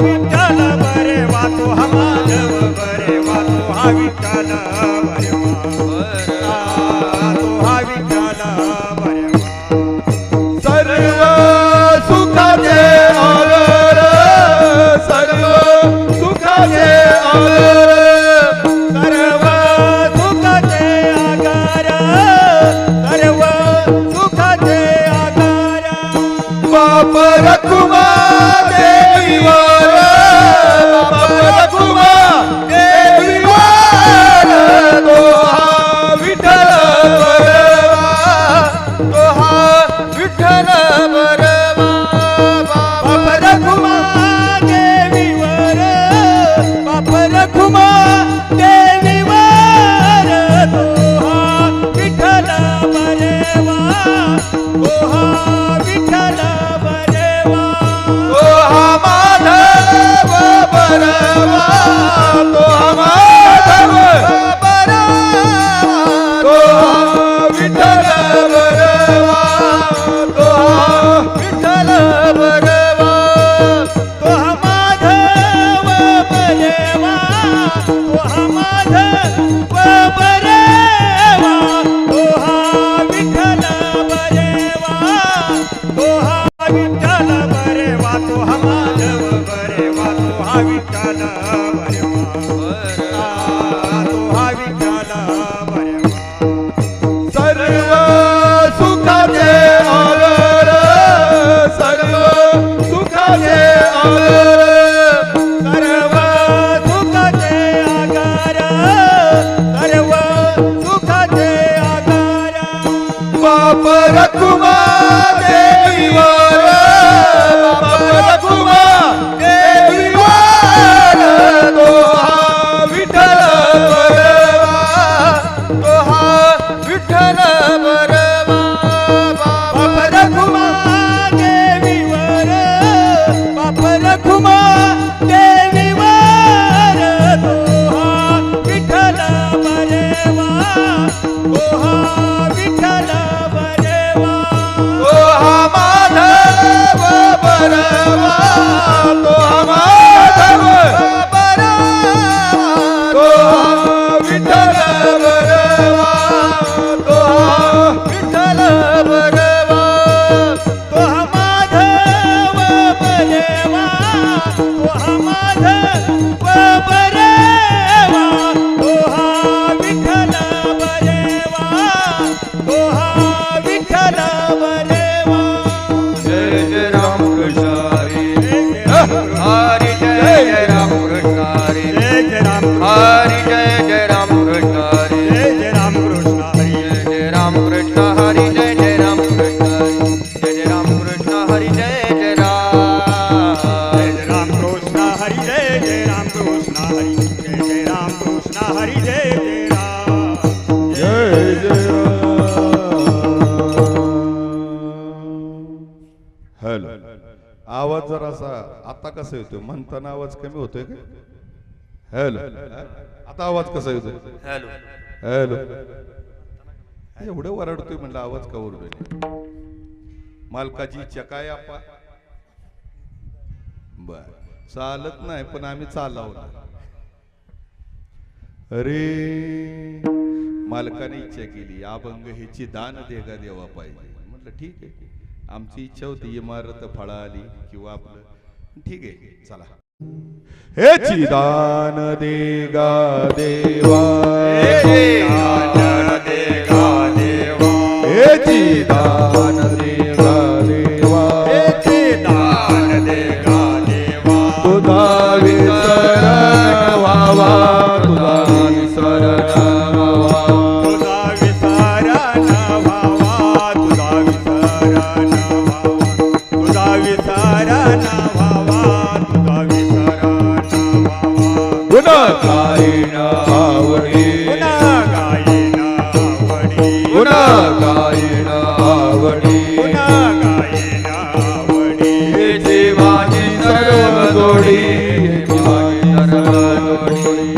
विठ्ठल बरे वा तो हा माधव बरे वा तो हा विठ्ठल बरे वा तो हा विठ्ठल बरे वा सर्व सुखाचे आगर सर्व सुखाचे आगर सर्व सुखाचे आगार सर्व सुखाचे आगार बाप रखुमा देवीवर बाप रखुमा देवीवर तो हा विठ्ठल बरवा तो हा विठ्ठल बरवा बाप रखुमा देवीवर बाप रखुमा देवीवर तो हा विठ्ठल बरे वा तो हा विठ्ठल बरे वा तो हा माधव बरवा तो हा माधव बरवा तो हा विठ्ठल बरवा तो हा विठ्ठल बरवा तो हा माधव बरे वा तो हा माधव बरे वा तो हा विठ्ठल बरे वा तो हा विठ्ठल बरे वा तो हा माधव बरे वा तो हा विठ्ठल बरे वा तो हा विठ्ठल बरे वा सर्व सुखाचे आगर सर्व सुखाचे आगर सर्व सुखाचे आगार सर्व सुखाचे आगार बाप रखुमा देवीवर बाप रखुमा देवीवर तो हा विठ्ठल बरवा तो हा विठ्ठल बरवा बाप रखुमा देवीवर बाप रखुमा देवीवर तो हा विठ्ठल बरे वा तो हा विठ्ठल बरे वा तो हा माधव बरवा तो हा माधव बरवा तो हा विठ्ठल बरवा तो हा विठ्ठल बरवा तो हा माधव बरे वा तो हा माधव बरे वा तो हा विठ्ठल बरे वा तो हा विठ्ठल बरे वा जय जय राम कृष्ण हरी जय हरी जय जय राम कृष्ण हरी जय राम हरी जय जय राम कृष्ण हरी जय राम कृष्ण हरी जय जय राम कृष्ण हरी जय जय राम कृष्ण हरी जय जय राम कृष्ण हरी जय जय राम कृष्ण हरी जय राम कृष्ण हरी जय राम कृष्ण हरी जय राम जय जय हॅलो आवाज जरासा आता कसा येतोय म्हणताना आवाज कमी होतोय का हॅलो आता आवाज कसा येतोय हॅलो हॅलो एवढं वरडतोय म्हणलं आवाज का ओरडोय मालकाची इच्छा काय आपा बर चालत नाही पण आम्ही चालवलं अरे मालकाने इच्छा केली अभंग ह्याची दान देगा देवा पाहिजे म्हटलं ठीक आहे आमची इच्छा होती इमारत फळाली किंवा आपलं ठीक आहे चला ह्याची दान देगा देवा ह्याची दान देगा देवा तुझा विसरण व्हावा तुझा विसरण व्हावा तुझा विसरण व्हावा तुझा विसरण व्हावा तुझा विसरण व्हावा तुझा विसरण व्हावा गुन्हा गायन आवडी पुन्हा गायन आवडी गुन्हा गायन आवडी पुन्हा गायन आवडी ह्याची माझी सर्व जोडी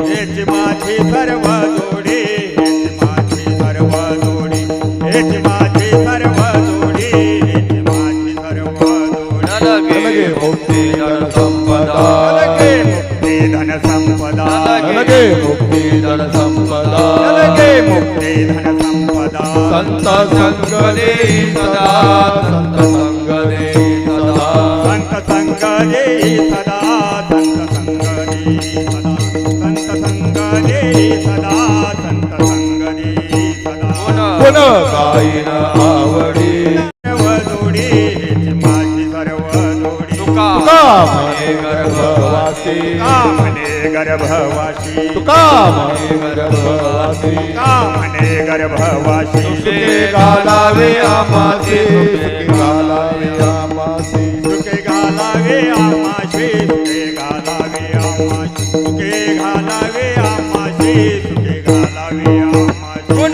ह्याची माझी सर्व जोडी हेच माझी सर्व जोडी हेच माझी सर्व जोडी हेच माझी सर्व जोडी लगे भोवती संपदा मुक्ती धन संपदा लगे मुक्ती धन संपदा संत संग दे सदा संत संग दे सदा संत संग दे सदा संत संग दे सदा संत संग दे सदा संत संग दे सदा पुन गायन आवडी सर्व जोडी हेची माझी सर्व जोडी तुका म्हणे गर्भवासी का म्हणे गर्भवासी तुका म्हणे गर्भवासी का म्हणे गर्भवासी सुखे घालावे आमासे सुखे घालावे आमासे सुखे घालावे आमाशी सुखे घालावे आमाशी सुखे घालावे आमाशी सुखे घालावे आमाशी गुण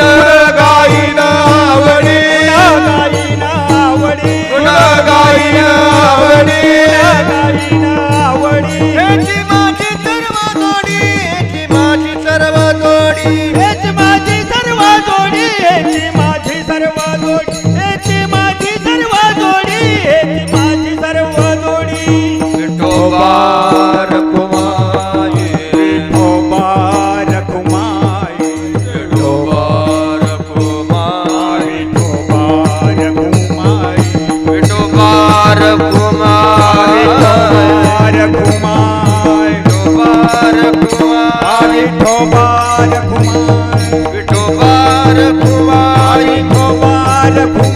गायन आवडी गाईन आवडी गुण गायन आवडी गाईन आवडी हेची माझी सर्व जोडी हेची माझी सर्व जोडी हेच माझी सर्व जोडी हेची माझी सर्व जोडी हेची माझी सर्व जोडी हेची माझी सर्व जोडी विठोबा रखुमाई विठोबा रखुमाई विठोबा रखुमाई विठोबा रखुमाई विठोबा रखुमाई रखुमाई विठोबा रखुमाई विठोबा रखुमाई विठोबा रखुमाई विठोबा रखुमाई विठोबा रखुमाई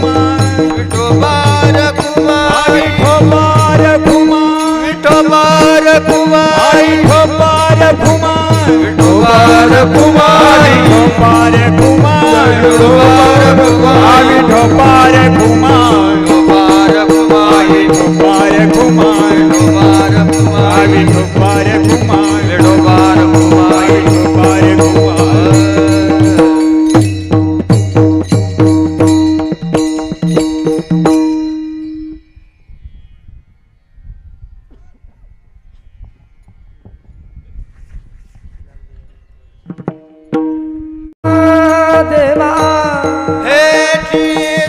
विठोबा रखुमाई विठोबा रखुमाई विठोबा रखुमाई विठोबा रखुमाई विठोबा रखुमाई विठोबा रखुमाई विठोबा रखुमाई विठोबा रखुमाई विठोबा रखुमाई विठोबा रखुमाई विठोबा रखुमाई विठोबा रखुमाई देवा हेची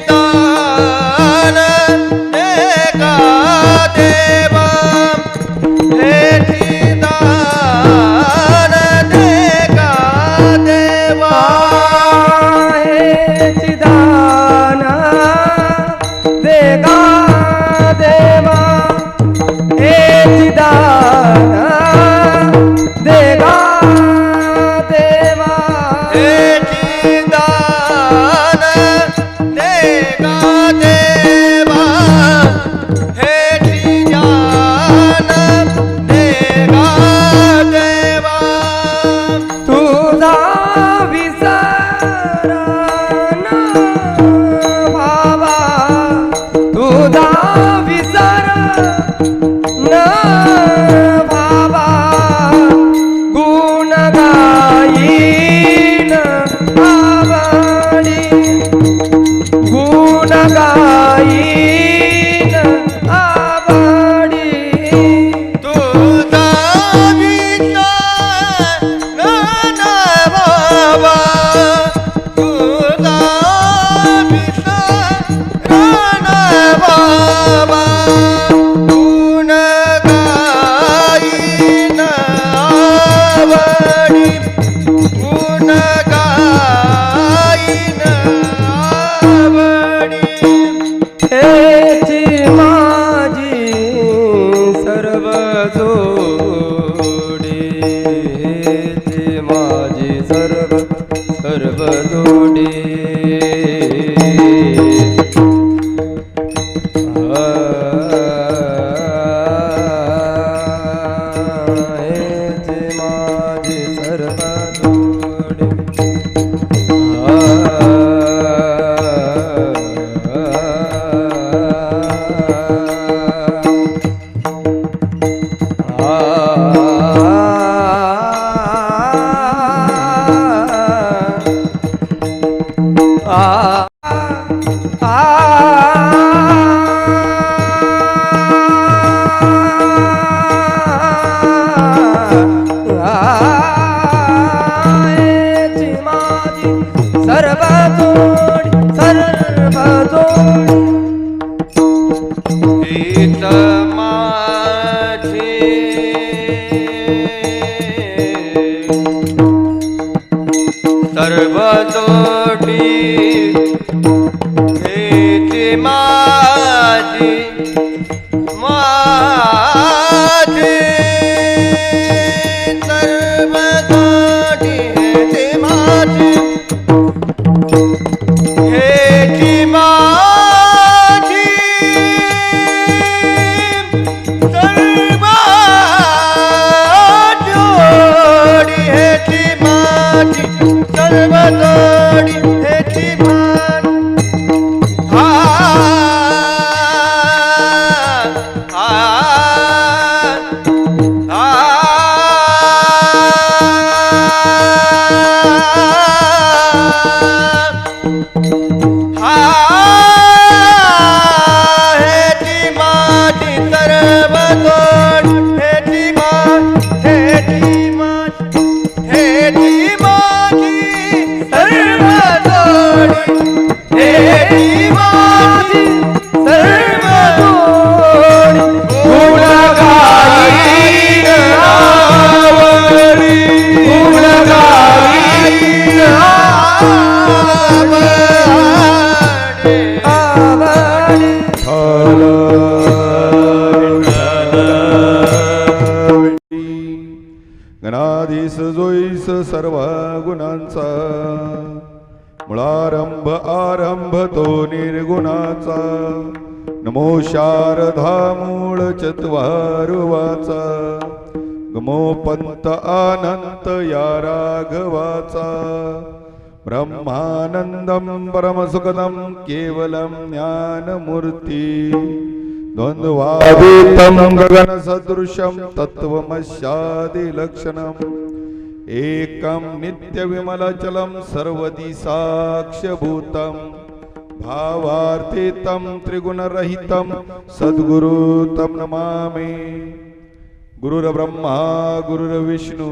दान देगा देवा हेची दान देगा देवा हे चिदान देगा देवा हे चिदान देगा देवा हेची दान देगा देवा हेची दान देगा देवा तुझा विसर न भावा तुझा विसर न भावा गुण गाईन आवडी गुण गाईन आवडी तुझा विचार न बाबा तुझा विचार न बाबा गुण गाईन आवडी गुण गाईन आवडी हेची माझी सर्व जोडी हेची माझी सर्व सर्व जोडी हेची माझी सर्व जोडी सर्व जोडी सर्व जोडी हित माझे गणाधीश जोईस सर्व गुणांचा मुळारंभ आरंभ तो निर्गुणाचा नमो शारदा मूळ चत्वारुवाचा गमो पंत अनंत या राघवाचा ब्रह्मानंदम परमसुखदम केवलम ज्ञानमूर्ती द्वंद्वातीतं गगन सदृशं तत्त्वमस्यादिलक्षणम् एकं नित्यविमलचलं सर्वदि साक्ष्यभूतं भावार्थितं त्रिगुणरहितं सद्गुरु तं नमामि। गुरुर्ब्रह्मा गुरुर्विष्णु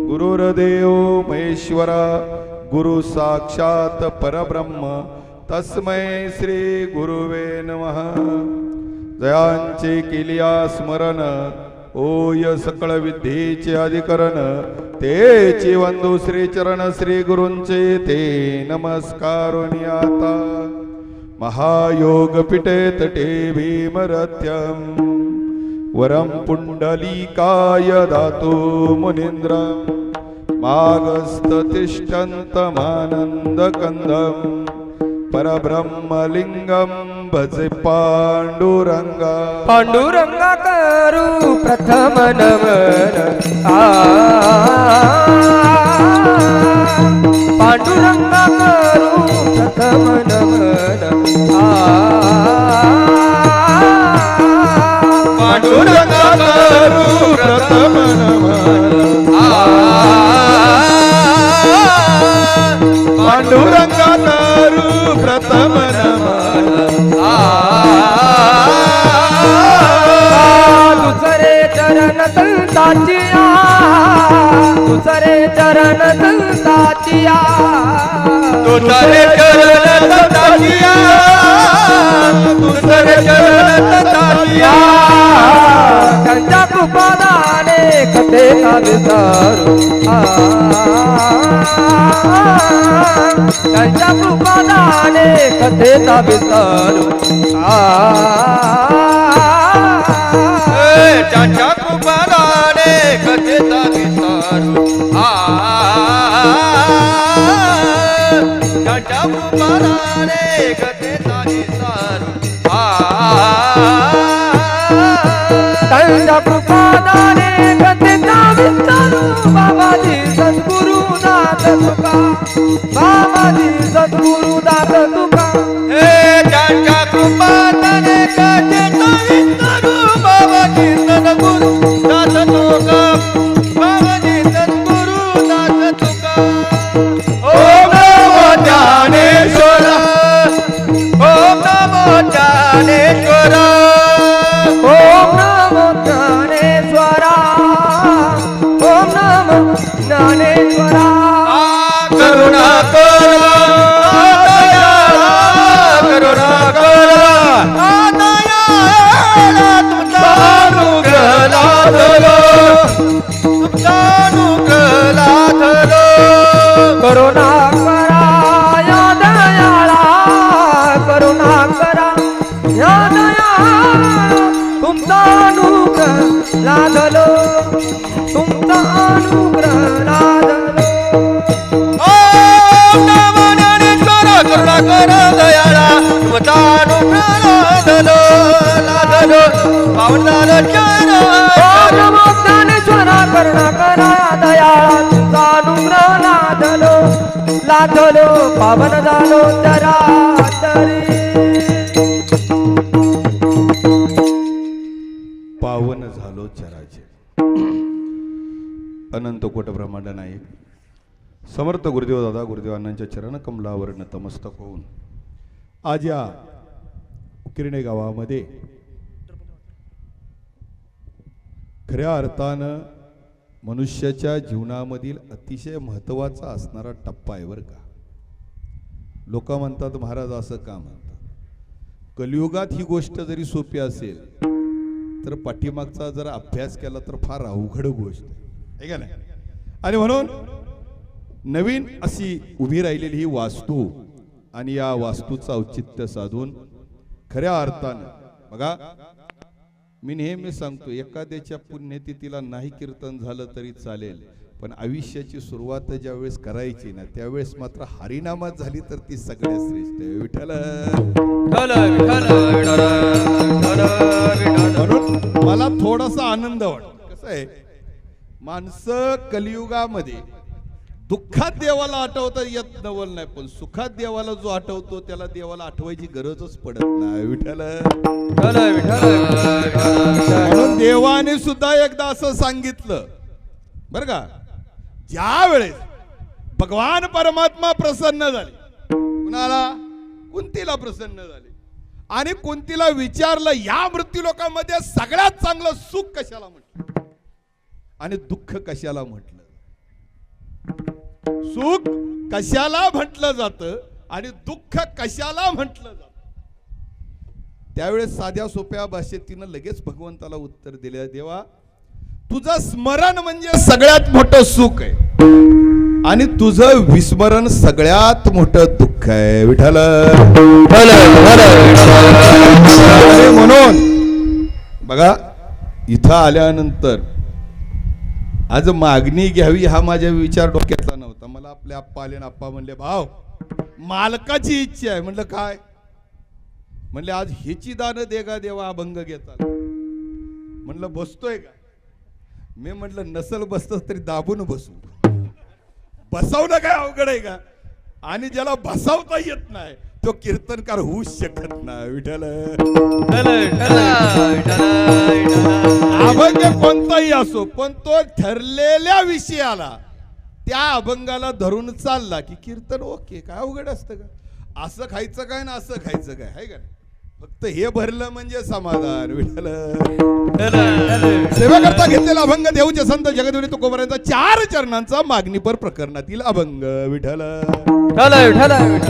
गुरुर्देवो महेश्वरा गुरु साक्षात परब्रह्म तस्मै श्री गुरुवे नमः। जयांचे केलिया स्मरण ओय सकळ विद्येचे अधिकरण तेचे वंदू श्री चरण श्री गुरूंचे ते नमस्कारोनी आता महायोग पिटे तटे भीमरथ्यम वरम पुंडलीकाय दातो मुनीन्द्रम मागस्त तिष्ठन्तमानंद कंदम परब्रह्मलिंगम भजे पांडुरंगा। पांडुरंगा करू प्रथम नमन पांडुरंगा करू प्रथम नमन पांडुरंगा करू प्रथम नमन पांडुरंगा करू प्रथम नमन दुसरे चरण संताचिया दुसरे चरण संताचिया तुझरे चरण संताचिया तुझरे चरण संताचिया त्यांच्या कृपादाने कथेचा विचारू त्यांच्या कृपादाने कथेचा विचारू ज्याच्या कृपादाने कथेचा विचारू ज्याच्या कृपादाने कथेचा विचारू त्यांच्या कृपादाने कथेचा विचारू बाबाजी सद्गुरुनाथ तुका बाबाजी सद्गुरुनाथ तुका ज्याच्या कृपादाने कथेचा विचारू बाबाजी सद्गुरु नाथ तुका बाबाजी सद्गुरु नाथ तुका। ओम नमो ज्ञानेश्वर ओम नमो ज्ञानेश्वर ओम नमो ज्ञानेश्वरा ओम नमो ज्ञानेश्वरा करुणा कर करुणा कर तुमचा अनुग्रह लाभलो तुमचा अनुग्रह लाभलो करुणा करा या दयाळा करुणा करा या दयाळा तुमचा अनुग्रह लाभलो तुमचा अनुग्रह लाभलो। ओम नमो ज्ञानेश्वर करुणा कर दयाळा तुमचा अनुग्रह लाभलो लाभलो पावन झालं चरण ओम नमो ज्ञानेश्वरा करुणा करा दयाळा तुमचा अनुग्रह लाभलो लाभलो पावन झालो चराचरी। पावन झालो चराचर। अनंत कोट ब्रह्मांड नायक समर्थ गुरुदेव दादा गुरुदेवांच्या चरण कमलावर नतमस्तक होऊन आज या उकिरणे गावामध्ये खऱ्या अर्थानं मनुष्याच्या जीवनामधील अतिशय महत्त्वाचा असणारा टप्पा आहे बरं का। लोक म्हणतात महाराज असं का म्हणतात, कलियुगात ही गोष्ट जरी सोपी असेल तर पाठीमागचा जर अभ्यास केला तर फार अवघड गोष्ट आहे का नाही। आणि म्हणून नवीन अशी उभी राहिलेली ही वास्तू आणि या वास्तूचं औचित्य साधून खऱ्या अर्थानं बघा मी नेहमी सांगतो एखाद्याच्या पुण्यतिथीला नाही कीर्तन झालं तरी चालेल, पण आयुष्याची सुरुवात ज्या वेळेस करायची ना त्यावेळेस मात्र हरिनामात झाली तर ती सगळ्यात श्रेष्ठ आहे. विठ्ठल म्हणून मला थोडासा आनंद वाटतो. कसं आहे, माणसं कलियुगामध्ये दुःखात देवाला आठवता येत नवल नाही, पण सुखात देवाला जो आठवतो त्याला देवाला आठवायची गरजच पडत नाही. विठ्ठल म्हणून देवाने सुद्धा एकदा असं सांगितलं बर का, ज्या वेळेस भगवान परमात्मा प्रसन्न झाले, कुणाला? कुंतीला प्रसन्न झाले आणि कुंतीला विचारलं या मृत्यू लोकांमध्ये सगळ्यात चांगलं सुख कशाला म्हटलं आणि दुःख कशाला म्हटलं. सुख कशाला म्हटलं जातं आणि दुःख कशाला म्हटलं जातं. त्यावेळेस साध्या सोप्या भाषेत तिनं लगेच भगवंताला उत्तर दिले, देवा तुझं स्मरण म्हणजे सगळ्यात मोठं सुख आहे आणि तुझं विस्मरण सगळ्यात मोठं दुःख आहे. विठ्ठल म्हणून बघा इथं आल्यानंतर आज मागणी घ्यावी हा माझ्या विचार डोक्यातला नव्हता. मला आपले आप्पा आले, आप्पा म्हणले भाव मालकाची इच्छा आहे. म्हणलं काय? म्हणले आज ह्याची दान देगा देवा अभंग घेतात. म्हणलं बसतोय का? मी म्हटलं नसल बसतोस तरी दाबून बसू, बसवणं काय अवघड आहे का? आणि ज्याला बसवता येत नाही तो कीर्तनकार होऊ शकत नाही. विठ्ठल अभंग कोणताही असो पण तो ठरलेल्या विषयाला त्या अभंगाला धरून चालला की कीर्तन ओके. काय अवघड असतं का? असं खायचं काय ना असं खायचं काय आहे का? फक्त हे भरलं म्हणजे समाधान. विठ्ठल सेवा करता घेतलेला अभंग देऊचे संत जगद्गुरू तुकोबारायांचा 4 चरणांचा मागणीपर प्रकरणातील अभंग. विठ्ठल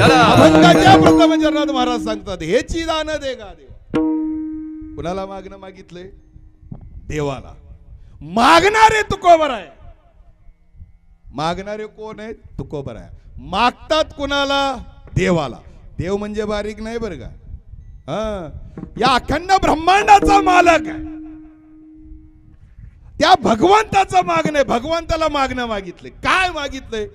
अभंगाच्या प्रथम चरणात महाराज सांगतात हेची दान देगा देवा. कुणाला मागणं मागितलंय? देवाला. मागणारे तुकोबाराय. मागणारे कोण आहेत? तुकोबाराय. मागतात कुणाला? देवाला. देव म्हणजे बारीक नाही बरं का, या अखंड ब्रह्मांडाचा मालक आहे. त्या भगवंताचं मागणं, भगवंताला मागणं मागितलंय. काय मागितलंय?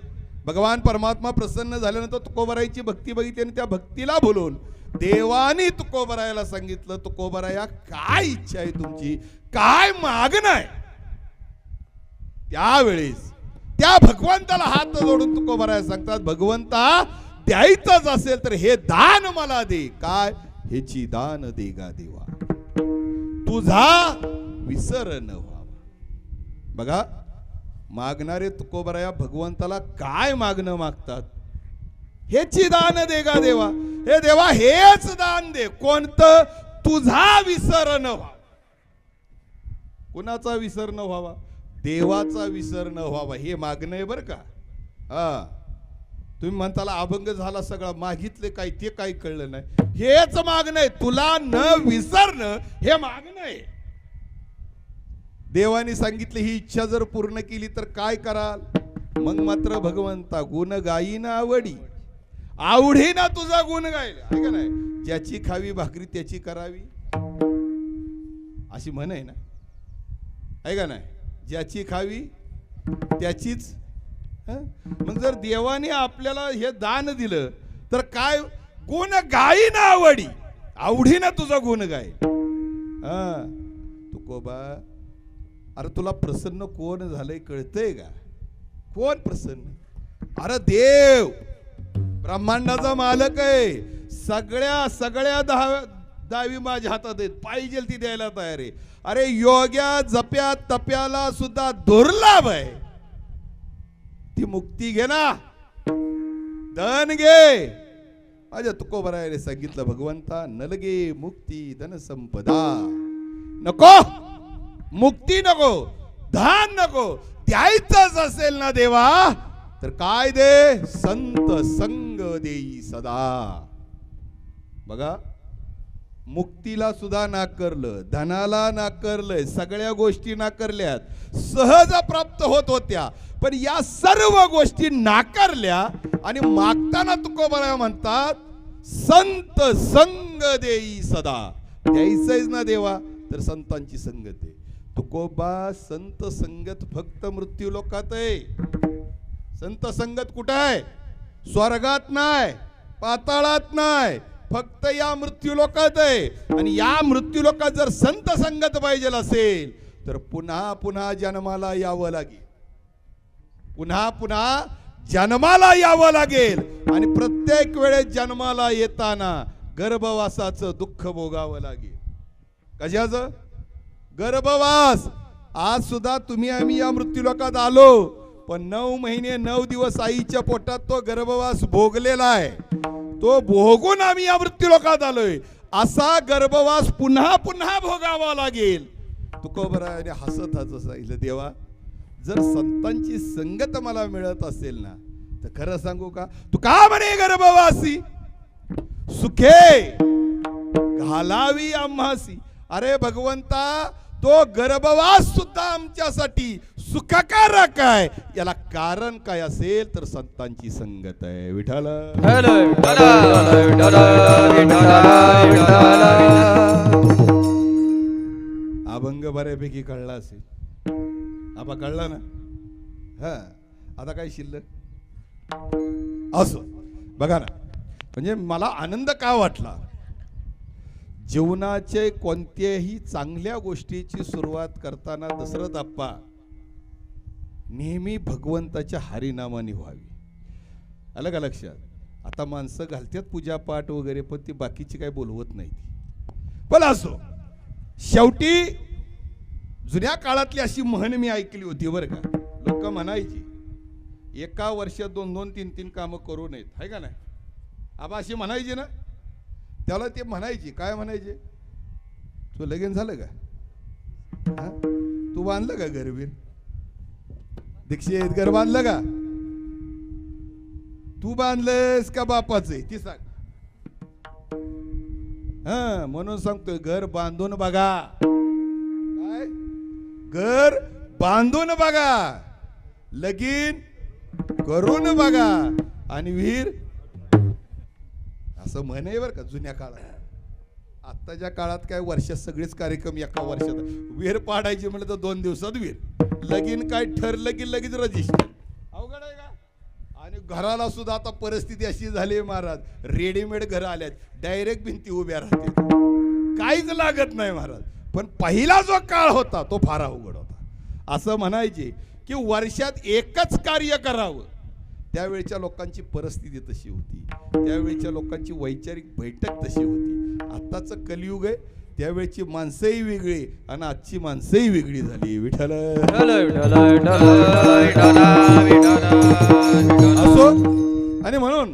भगवान परमात्मा प्रसन्न झाल्यानंतर तुकोबारायची भक्ती बघितली आणि त्या भक्तीला बोलून देवानी तुकोबारायाला सांगितलं, तुकोबाराया काय इच्छा आहे तुमची, काय मागणं आहे? त्यावेळेस त्या भगवंताला हात जोडून तुकोबाराया सांगतात, भगवंता द्यायचंच असेल तर हे दान मला दे. काय? हेची दान देगा देवा, तुझा विसर न व्हावा. बघा मागणारे तुकोबाराया भगवंताला काय मागणं मागतात? हेची दान देगा देवा. हे देवा हेच दान दे. कोणतं? तुझा विसर न व्हावा. कुणाचा विसर न व्हावा? देवाचा विसर न व्हावा. हे मागणं आहे बर का. तुम्ही म्हणताला अभंग झाला सगळा, मागितले काय ते काही कळलं नाही. हेच मागणं आहे, तुला न विसरणं हे मागणं आहे. देवाने सांगितलं ही इच्छा जर पूर्ण केली तर काय कराल? मग मात्र भगवंता गुण गायीन आवडी, आवडीना तुझा गुण गायला आहे का नाही. ज्याची खावी भाकरी त्याची करावी अशी म्हण आहे ना, आहे का नाही. ज्याची खावी त्याचीच. मग जर देवाने आपल्याला हे दान दिलं तर काय? गुण गायीन आवडी, आवडीना तुझा गुण गाय. तुकोबा अरे तुला प्रसन्न कोण झालंय कळतंय का? कोण प्रसन्न? अरे देव ब्रह्मांडाचा मालक आहे. सगळ्या दावी माझ्या हातात आहेत, पाहिजे ती द्यायला तयार आहे. अरे योग्या जप्या तप्याला सुद्धा दुर्लभ आहे. ती मुक्ती घे ना, धन घे. माझ्या तुकोबारायाने सांगितलं भगवंता नलगे मुक्ती धन संपदा. नको मुक्ती, नको धन, नको. द्यायचंच असेल ना देवा तर काय दे? संत संग देई सदा. बघा मुक्तीला सुद्धा नाकारलं, धनाला नाकारलंय, सगळ्या गोष्टी नाकारल्यात. सहज प्राप्त होत होत्या पण या सर्व गोष्टी नाकारल्या आणि मागताना तुकोबाराया म्हणतात संत संग देई सदा. द्यायचंच ना देवा तर संतांची संगत आहे. तुकोबा संत संगत फक्त मृत्यू लोकात आहे. संत संगत कुठं आहे? स्वर्गात नाही, पाताळात नाही, फक्त या मृत्यू लोकात आहे. आणि या मृत्यू लोकात जर संत संगत पाहिजे असेल तर पुन्हा पुन्हा जन्माला यावं लागेल. पुन्हा पुन्हा जन्माला यावं लागेल. आणि प्रत्येक वेळेस जन्माला येताना गर्भवासाचं दुःख भोगावं लागेल. कशाचं? गर्भवास. आज सुद्धा तुम्ही आम्ही या मृत्यूलोकात आलो, पण 9 महिने 9 दिवस आईच्या पोटात तो गर्भवास भोगलेला आहे. तो भोगून आम्ही या मृत्यूलोकात आलोय. असा गर्भवास पुन्हा पुन्हा भोगावा लागेल. तुकोबराने हसत हसत सांगितलं, देवा जर संतांची संगत मला मिळत असेल ना तर खरं सांगू का, तू का म्हणे गर्भवासी सुखे घालावी आम्हासी. अरे भगवंता, तो गर्भवास सुद्धा आमच्यासाठी सुखकारक आहे. याला कारण काय असेल तर संतांची संगत आहे. विठ्ठल अभंग बऱ्यापैकी कळला असेल. आबा कळला ना? हा, आता काय शिल्लक असो बघा ना. म्हणजे मला आनंद का वाटला, जीवनाचे कोणत्याही चांगल्या गोष्टीची सुरुवात करताना दशरथ अप्पा नेहमी भगवंताच्या हरिनामाने व्हावी. आलं का लक्षात? आता माणसं घालतात पूजापाठ वगैरे, पण ती बाकीची काय बोलवत नाही. पण असो, शेवटी जुन्या काळातली अशी म्हण मी ऐकली होती बरं का. लोक म्हणायची एका वर्षात 2-2, 3-3 कामं करू नयेत, आहे का नाही? आबा अशी म्हणायची ना. त्याला ते म्हणायची, काय म्हणायचे, तू लगीन झालं का? हा? तू बांधलं का घरबीर? दीक्षित घर बांधलं का? तू बांधलंस का बापाचे ती सांग. हा, म्हणून सांगतोय घर बांधून बघा. काय? घर बांधून बघा, लगीन करून बघा, आणि विहीर असं म्हणे बरं का जुन्या काळात. आत्ताच्या काळात काय वर्षात सगळेच कार्यक्रम एका वर्षात. विहीर पाडायची म्हणलं तर 2 दिवसात विहीर. लगीन काय ठरलं की लगेच रजिस्टर. अवघड आहे का? आणि घराला सुद्धा आता परिस्थिती अशी झाली महाराज, रेडीमेड घरं आल्यात, डायरेक्ट भिंती उभ्या राहते, काहीच लागत नाही महाराज. पण पहिला जो काळ होता तो फार अवघड होता. असं म्हणायचे की वर्षात एकच कार्य करावं. त्यावेळच्या लोकांची परिस्थिती तशी होती, त्यावेळच्या लोकांची वैचारिक बैठक तशी होती. आत्ताचं कलियुग आहे, त्यावेळची माणसंही वेगळी आणि आजची माणसंही वेगळी झाली. विठ्ठल असो. आणि म्हणून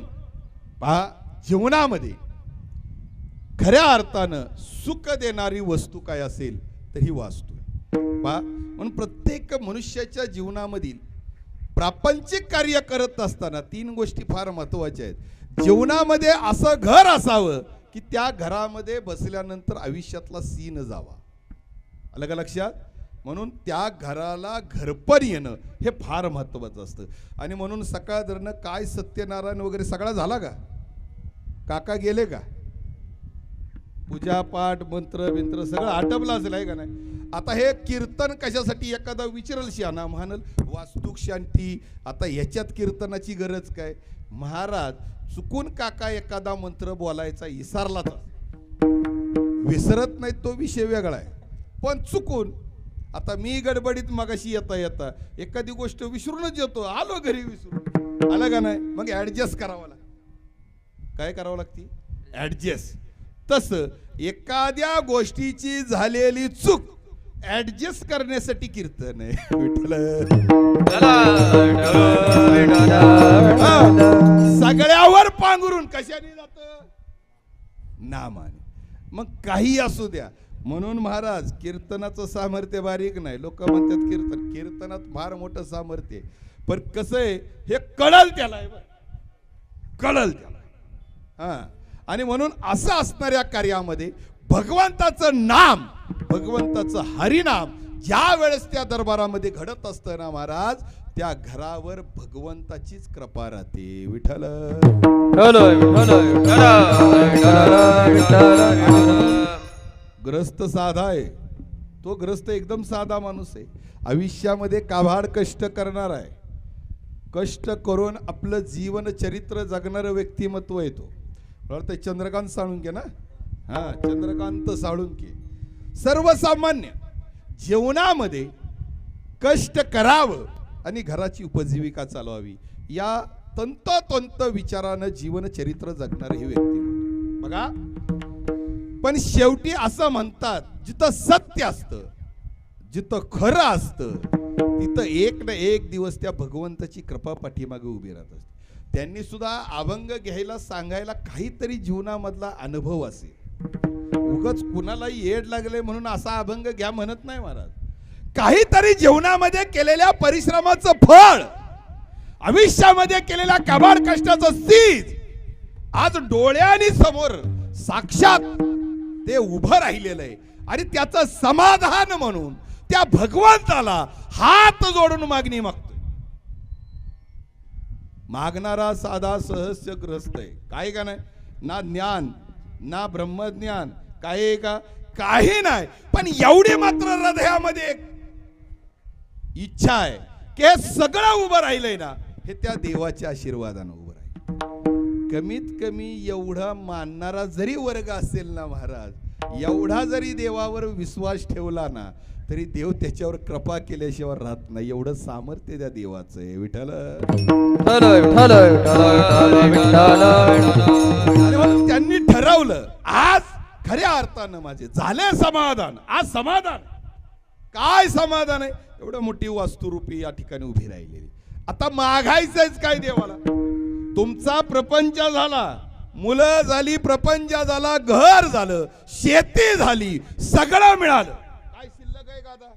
पहा, जीवनामध्ये खऱ्या अर्थानं सुख देणारी वस्तू काय असेल तर ही वास्तू आहे. पहा, म्हणून प्रत्येक मनुष्याच्या जीवनामधील प्रापंचिक कार्य करत असताना 3 गोष्टी फार महत्वाच्या आहेत. जीवनामध्ये असं घर असावं की त्या घरामध्ये बसल्यानंतर आयुष्यातला सीन जावा. आलं का लक्षात? म्हणून त्या घराला घरपण येणं हे फार महत्वाचं असतं. आणि म्हणून सकाळ धरणं काय सत्यनारायण वगैरे सगळा झाला का? काका गेले का? पूजापाठ मंत्र बिंत्र सगळं आटपलं असेल, आहे का नाही? आता हे कीर्तन कशासाठी एखादा विचारल शाना म्हणाल वास्तुक शांती. आता ह्याच्यात कीर्तनाची गरज काय? महाराज चुकून काका एखादा मंत्र बोलायचा विसरला तर विसरत नाही, तो विषय वेगळा आहे. पण चुकून आता मी गडबडीत मगाशी येता येता एखादी गोष्ट विसरूनच येतो, आलो घरी विसरून. आलं का नाही? मग ऍडजस्ट करावं लागतं. काय करावं लागते? ऍडजस्ट. तसं एखाद्या गोष्टीची झालेली चूक ऍडजस्ट करण्यासाठी कीर्तन आहे. विठ्ठल सगळ्यावर पांघरून कशाने जात? नामाने. मग काही असू द्या. म्हणून महाराज कीर्तनाचं सामर्थ्य बारीक नाही. लोक म्हणतात कीर्तनात फार मोठं सामर्थ्य आहे, पण कसं आहे हे कळल त्याला, कळल त्याला. हा, आणि म्हणून असं असणाऱ्या कार्यामध्ये भगवंताचं नाम, भगवंताचं हरिनाम ज्या वेळेस त्या दरबारामध्ये घडत असतं ना महाराज, त्या घरावर भगवंताचीच कृपा राहते. विठ्ठल ग्रस्त साधा आहे. तो ग्रस्त एकदम साधा माणूस आहे, आयुष्यामध्ये काबाड कष्ट करणार आहे, कष्ट करून आपलं जीवन चरित्र जगणारं व्यक्तिमत्व येतो. ते चंद्रकांत साळुंके ना, हा चंद्रकांत साळुंके. सर्वसामान्य जीवनामध्ये कष्ट करावं आणि घराची उपजीविका चालवावी या तंतोतंत विचारानं जीवन चरित्र जगणारे हे व्यक्तिमत्व बघा. पण शेवटी असं म्हणतात, जिथं सत्य असतं, जिथं खरं असतं, तिथं एक ना एक दिवस त्या भगवंताची कृपा पाठीमागे उभी राहत असते. त्यांनी सुद्धा अभंग घ्यायला सांगायला काहीतरी जीवनामधला अनुभव असेल. उगाच कुणालाही येड लागले म्हणून असा अभंग घ्या म्हणत नाही महाराज. काहीतरी जीवनामध्ये केलेल्या परिश्रमाचं फळ, आयुष्यामध्ये केलेल्या कबाड कष्टाचं सीज आज डोळ्यांनी समोर साक्षात ते उभं राहिलेलं आहे. आणि त्याचं समाधान म्हणून त्या भगवंताला हात जोडून मागणी मागतोय. मागणारा साधा सहस्य ग्रस्त आहे, काय का नाही, ना ज्ञान ना ब्रह्मज्ञान काय आहे का, काही नाही. पण एवढी मात्र हृदयामध्ये एक इच्छा आहे की हे सगळं उभं राहिलंय ना, हे त्या देवाच्या आशीर्वादानं उभं राहील. कमीत कमी एवढा मानणारा जरी वर्ग असेल ना महाराज, एवढा जरी देवावर विश्वास ठेवला ना, तरी देव त्याच्यावर कृपा केल्याशिवाय राहत नाही. एवढं सामर्थ्य त्या देवाचं आहे. विठ्ठल त्यांनी ठरवलं, आज खऱ्या अर्थानं माझे झाले समाधान. आज समाधान काय, समाधान आहे एवढं मोठी वास्तुरूपी या ठिकाणी उभी राहिलेली. आता मागायचंच काय देवाला? तुमचा प्रपंच झाला, मुलं झाली, प्रपंच झाला, घर झालं, शेती झाली, सगळं मिळालं, काय शिल्लक आहे का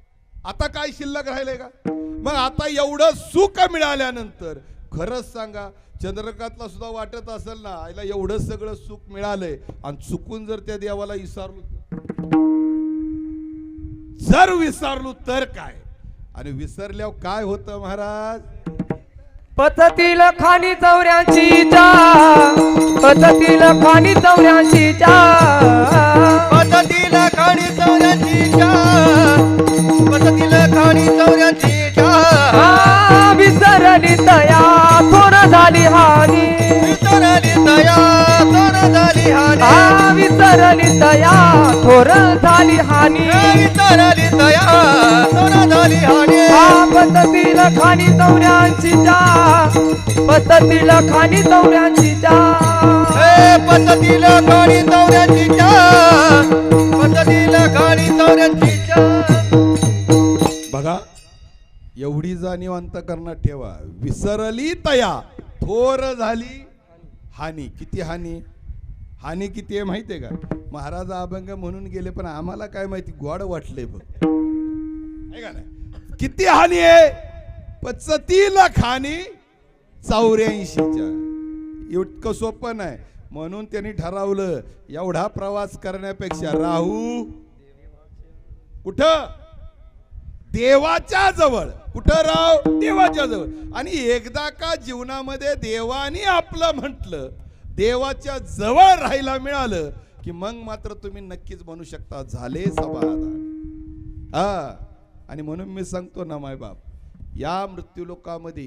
आता काय शिल्लक राहिलंय का? मग आता एवढं सुख मिळाल्यानंतर खरंच सांगा, चंद्रकांतला सुद्धा वाटत असेल ना, आईला एवढं सगळं सुख मिळालंय आणि चुकून जर त्या देवाला विसरलो, जर विसरलो तर काय, आणि विसरल्यावर काय होतं महाराज? पथतील खाणी चौऱ्याची चा, पथतील खाणी चौऱ्याची चा, पद्धतीला खाणी चौऱ्याची चा, पद्धतीला खाणी चौऱ्याची चा. विसरली तया थोर झाली हानी, विसरली तया थोर झाली हानी, विसरली तया थोर झाली हानी, विसरली तया थोर झाली हानी. पद्धतील खाणी चौऱ्याची चा, पद्धतील खाणी चौऱ्याची चा, पद्धतीला खाणी चौऱ्याची चा, पद्धतीला खाणी चौऱ्याची चा. बघा, एवढी जाणीव अंतकरणात ठेवा. विसरली तया थोर झाली हानी. किती हानी? हानी किती आहे माहितीये का? महाराज अभंग म्हणून गेले, पण आम्हाला काय माहिती, गोड वाटले बघ, आहे का नाही? किती हानी आहे? 35 खाणी 84च्या. इतकं सोपं नाही. म्हणून त्यांनी ठरवलं, एवढा प्रवास करण्यापेक्षा राहू कुठं? देवाच्या जवळ. कुठं राव? देवाच्या जवळ. आणि एकदा का जीवनामध्ये देवाने आपलं म्हटलं, देवाच्या जवळ राहायला मिळालं की मग मात्र तुम्ही नक्कीच म्हणू शकता, झाले समाधान. हा, आणि म्हणून मी सांगतो ना मायबाप, या मृत्यूलोकामध्ये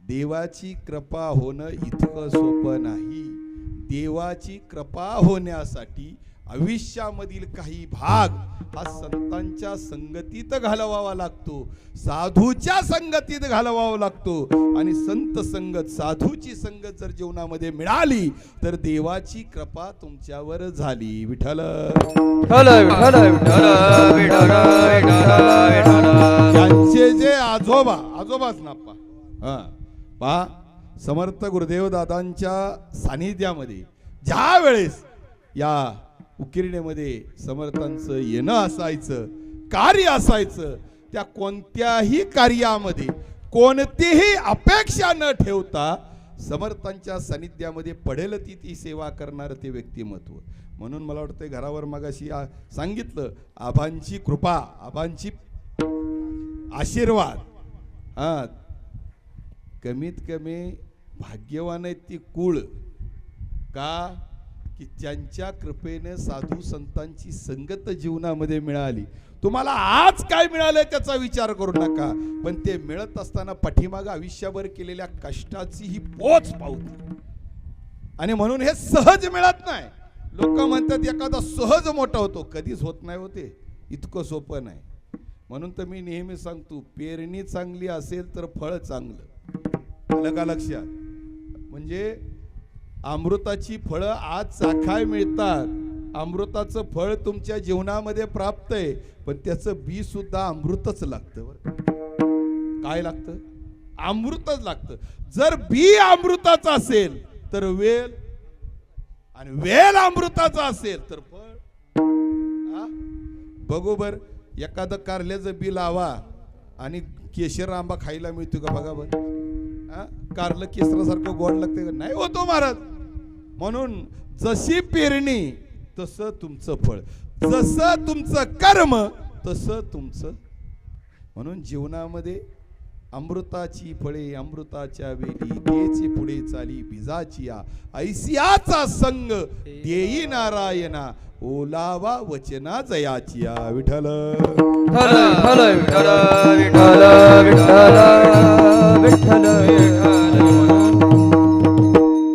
देवाची कृपा होणं इतकं सोपं नाही. देवाची कृपा होण्यासाठी आयुष्यामधील काही भाग हा संतांच्या संगतीत घालवावा लागतो, साधूच्या संगतीत घालवावा लागतो. आणि संत संगत, साधूची संगत जर जीवनामध्ये मिळाली तर देवाची कृपा तुमच्यावर झाली. विठ्ठल त्यांचे जे आजोबाच ना पहा, समर्थ गुरुदेव दादांच्या सानिध्यामध्ये ज्या वेळेस या उकिरड्यामध्ये समर्थांचं येणं असायचं, कार्य असायचं, त्या कोणत्याही कार्यामध्ये कोणतीही अपेक्षा न ठेवता समर्थांच्या सानिध्यामध्ये पडेल ती सेवा करणार ते व्यक्तिमत्व. म्हणून मला वाटतं घरावर मगाशी सांगितलं, आबांची कृपा, आबांची आशीर्वाद. हा, कमीत कमी भाग्यवान आहेत ती कुळ का, की ज्यांच्या कृपेने साधू संतांची संगत जीवनामध्ये मिळाली. तुम्हाला आज काय मिळालंय त्याचा विचार करू नका, पण ते मिळत असताना पाठीमागं आयुष्यभर केलेल्या कष्टाची ही पोच पावते. आणि म्हणून हे सहज मिळत नाही. लोक म्हणतात एखादा सहज मोठा होतो, कधीच होत नाही होते, इतकं सोपं नाही. म्हणून तर मी नेहमी सांगतो, पेरणी चांगली असेल तर फळ चांगलं. आलं का लक्षात? म्हणजे अमृताची फळं आज चाखाय मिळतात. अमृताचं फळ तुमच्या जीवनामध्ये प्राप्त आहे, पण त्याचं बी सुद्धा अमृतच लागतं. बरं काय लागतं? अमृतच लागतं. जर बी अमृताचं असेल तर वेल, आणि वेल अमृताचा असेल तर फळ. बघू बर, एखादं कारल्याचं बी लावा आणि केशर आंबा खायला मिळतो का? बघा बर, कारलं केसरासारखं गोड लागते का? नाही होतो महाराज. म्हणून जशी पेरणी तसं तुमचं फळ, जसं तुमचं कर्म तसं तुमचं. म्हणून जीवनामध्ये अमृताची फळे अमृताच्या वेली, तेची पुढे चाली बीजाची या, ऐसियाचा संग देई नारायणा, ओलावा वचना जयाची या. विठ्ठल विठ्ठल विठ्ठल विठ्ठल विठ्ठल विठ्ठल.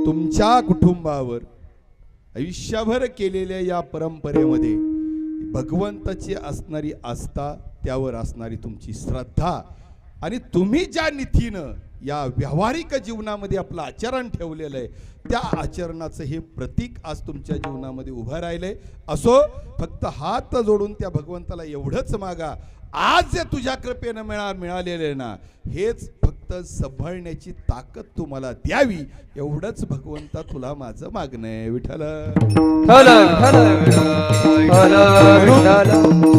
तुमच्या कुटुंबावर आयुष्यभर केलेल्या या परंपरेमध्ये भगवंताची असणारी आस्था, त्यावर असणारी तुमची श्रद्धा, आणि तुम्ही ज्या नीतीनं या व्यावहारिक जीवनामध्ये आपलं आचरण ठेवलेलं आहे, त्या आचरणाचं हे प्रतीक आज तुमच्या जीवनामध्ये उभं राहिलंय. असो, फक्त हात जोडून त्या भगवंताला एवढंच मागा, आज जे तुझ्या कृपेनं मिळालेले ना, हेच फक्त सांभाळण्याची ताकद तुम्हाला द्यावी, एवढंच भगवंता तुला माझं मागणं आहे. विठ्ठल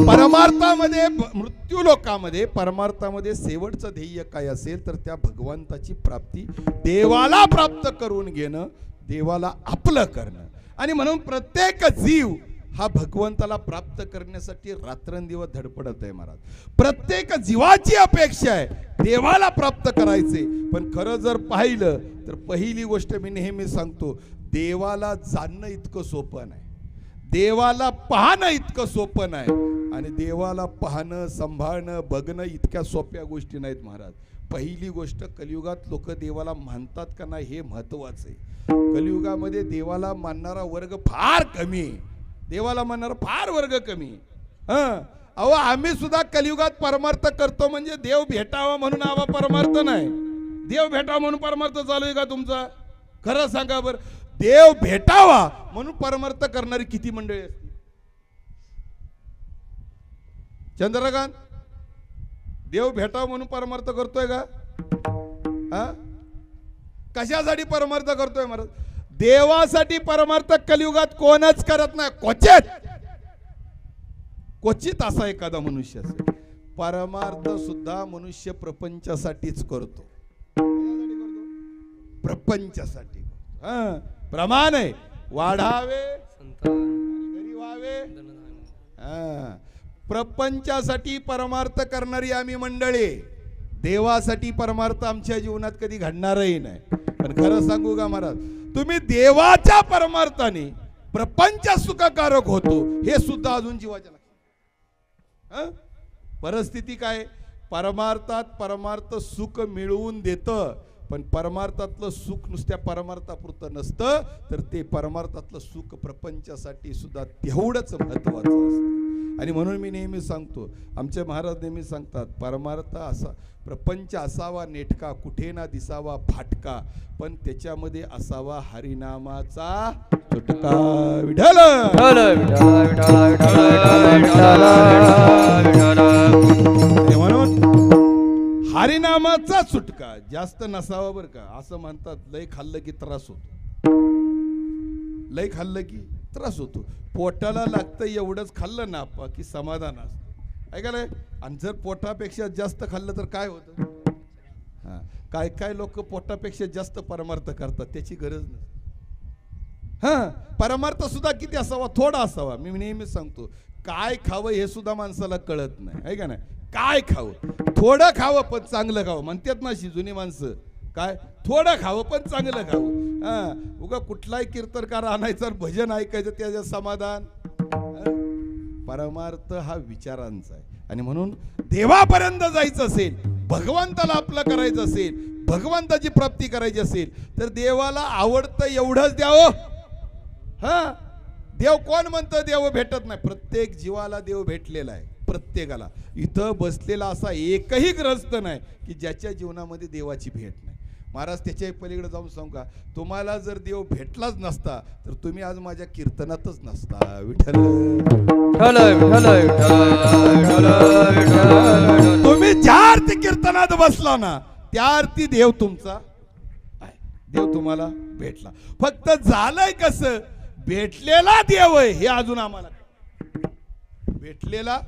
परमार्थामध्ये, मृत्यू लोकामध्ये परमार्थामध्ये शेवटचं ध्येय काय असेल तर त्या भगवंताची प्राप्ती, देवाला प्राप्त करून घेणं, देवाला आपलं करणं. आणि म्हणून प्रत्येक जीव हा भगवंताला प्राप्त करण्यासाठी रात्रंदिवस धडपडत आहे महाराज. प्रत्येक जीवाची अपेक्षा आहे देवाला प्राप्त करायचे. पण खरं जर पाहिलं तर पहिली गोष्ट मी नेहमी सांगतो, देवाला जाणणं इतकं सोपं नाही, देवाला पाहणं इतकं सोपं नाही, आणि देवाला पाहणं, सांभाळणं, बघणं इतक्या सोप्या गोष्टी नाहीत महाराज. पहिली गोष्ट, कलियुगात लोक देवाला मानतात का नाही हे महत्वाचं आहे. कलियुगामध्ये देवाला मानणारा वर्ग फार कमी आहे, देवाला मानणारा फार वर्ग कमी. अहो, आम्ही सुद्धा कलियुगात परमार्थ करतो, म्हणजे देव भेटावा म्हणून आवा परमार्थ नाही. देव भेटावा म्हणून परमार्थ चालू आहे का तुमचा? खरं सांगा बरं, देव भेटावा म्हणून परमार्थ करणारी किती मंडळी असतील? चंद्रकांत, देव भेटावा म्हणून परमार्थ करतोय का? कशासाठी परमार्थ करतोय महाराज? देवासाठी परमार्थ कलियुगात कोणच करत नाही. क्वचित असा एखादा मनुष्य असेल. परमार्थ सुद्धा मनुष्य प्रपंचासाठीच करतो, प्रपंचासाठी. प्रमाण आहे, वाढावे घरी व्हावे. प्रपंचासाठी परमार्थ करणारी आम्ही मंडळी, देवासाठी परमार्थ आमच्या जीवनात कधी घडणारही नाही. पण खरं सांगू का महाराज, तुम्ही देवाच्या परमार्थाने प्रपंच सुखकारक होतो हे सुद्धा अजून जीवाच्या लक्षात. परिस्थिती काय? परमार्थात परमार्थ सुख मिळवून देतं, पण परमार्थातलं सुख नुसत्या परमार्थापुरतं नसतं, तर ते परमार्थातलं सुख प्रपंचासाठी सुद्धा तेवढंच महत्वाचं असतं. आणि म्हणून मी नेहमी सांगतो, आमचे महाराज नेहमी सांगतात, परमार्थ असा, प्रपंच असावा नेटका, कुठे ना दिसावा फाटका, पण त्याच्यामध्ये असावा हरिनामाचा तुटका. विठ्ठल म्हणून हरिनामाचा सुटका जास्त नसावा बरं का. असं म्हणतात, लय खाल्लं की त्रास होतो, लय खाल्लं की त्रास होतो. पोटाला लागतं एवढंच खाल्लं ना की समाधान असतं, ऐकायला. आणि जर पोटापेक्षा जास्त खाल्लं तर काय होतं? काय काय लोक पोटापेक्षा जास्त परमार्थ करतात, त्याची गरज नाही. परमार्थ सुद्धा किती असावा? थोडा असावा. मी नेहमी सांगतो, काय खावं हे सुद्धा माणसाला कळत नाही, आहे का नाही? काय खावं? थोडं खावं पण चांगलं खावं म्हणतात ना जुनी माणसं. काय? थोडं खावं पण चांगलं खावं. उगा कुठलाही कीर्तनकार आणायचं, भजन ऐकायचं, त्याचं समाधान. परमार्थ हा विचारांचा आहे. आणि म्हणून देवापर्यंत जायचं असेल, भगवंताला आपलं करायचं असेल, भगवंताची प्राप्ती करायची असेल तर देवाला आवडतं एवढंच द्यावं. हा, देव कोण म्हणतं देव भेटत नाही? प्रत्येक जीवाला देव भेटलेला आहे, प्रत्येकाला. इथं बसलेला असा एकही ग्रस्त नाही की ज्याच्या जीवनामध्ये देवाची भेट नाही. महाराज त्याच्या पलीकडे जाऊन सांगू का, तुम्हाला जर देव भेटलाच नसता तर तुम्ही आज माझ्या कीर्तनातच नसता. विठ्ठल तुम्ही ज्या आरती कीर्तनात बसला ना त्या आरती देव तुमचा आहे, देव तुम्हाला भेटला. फक्त झालंय कसं, भेटलेला देव आहे हे अजून आम्हाला, भेटलेला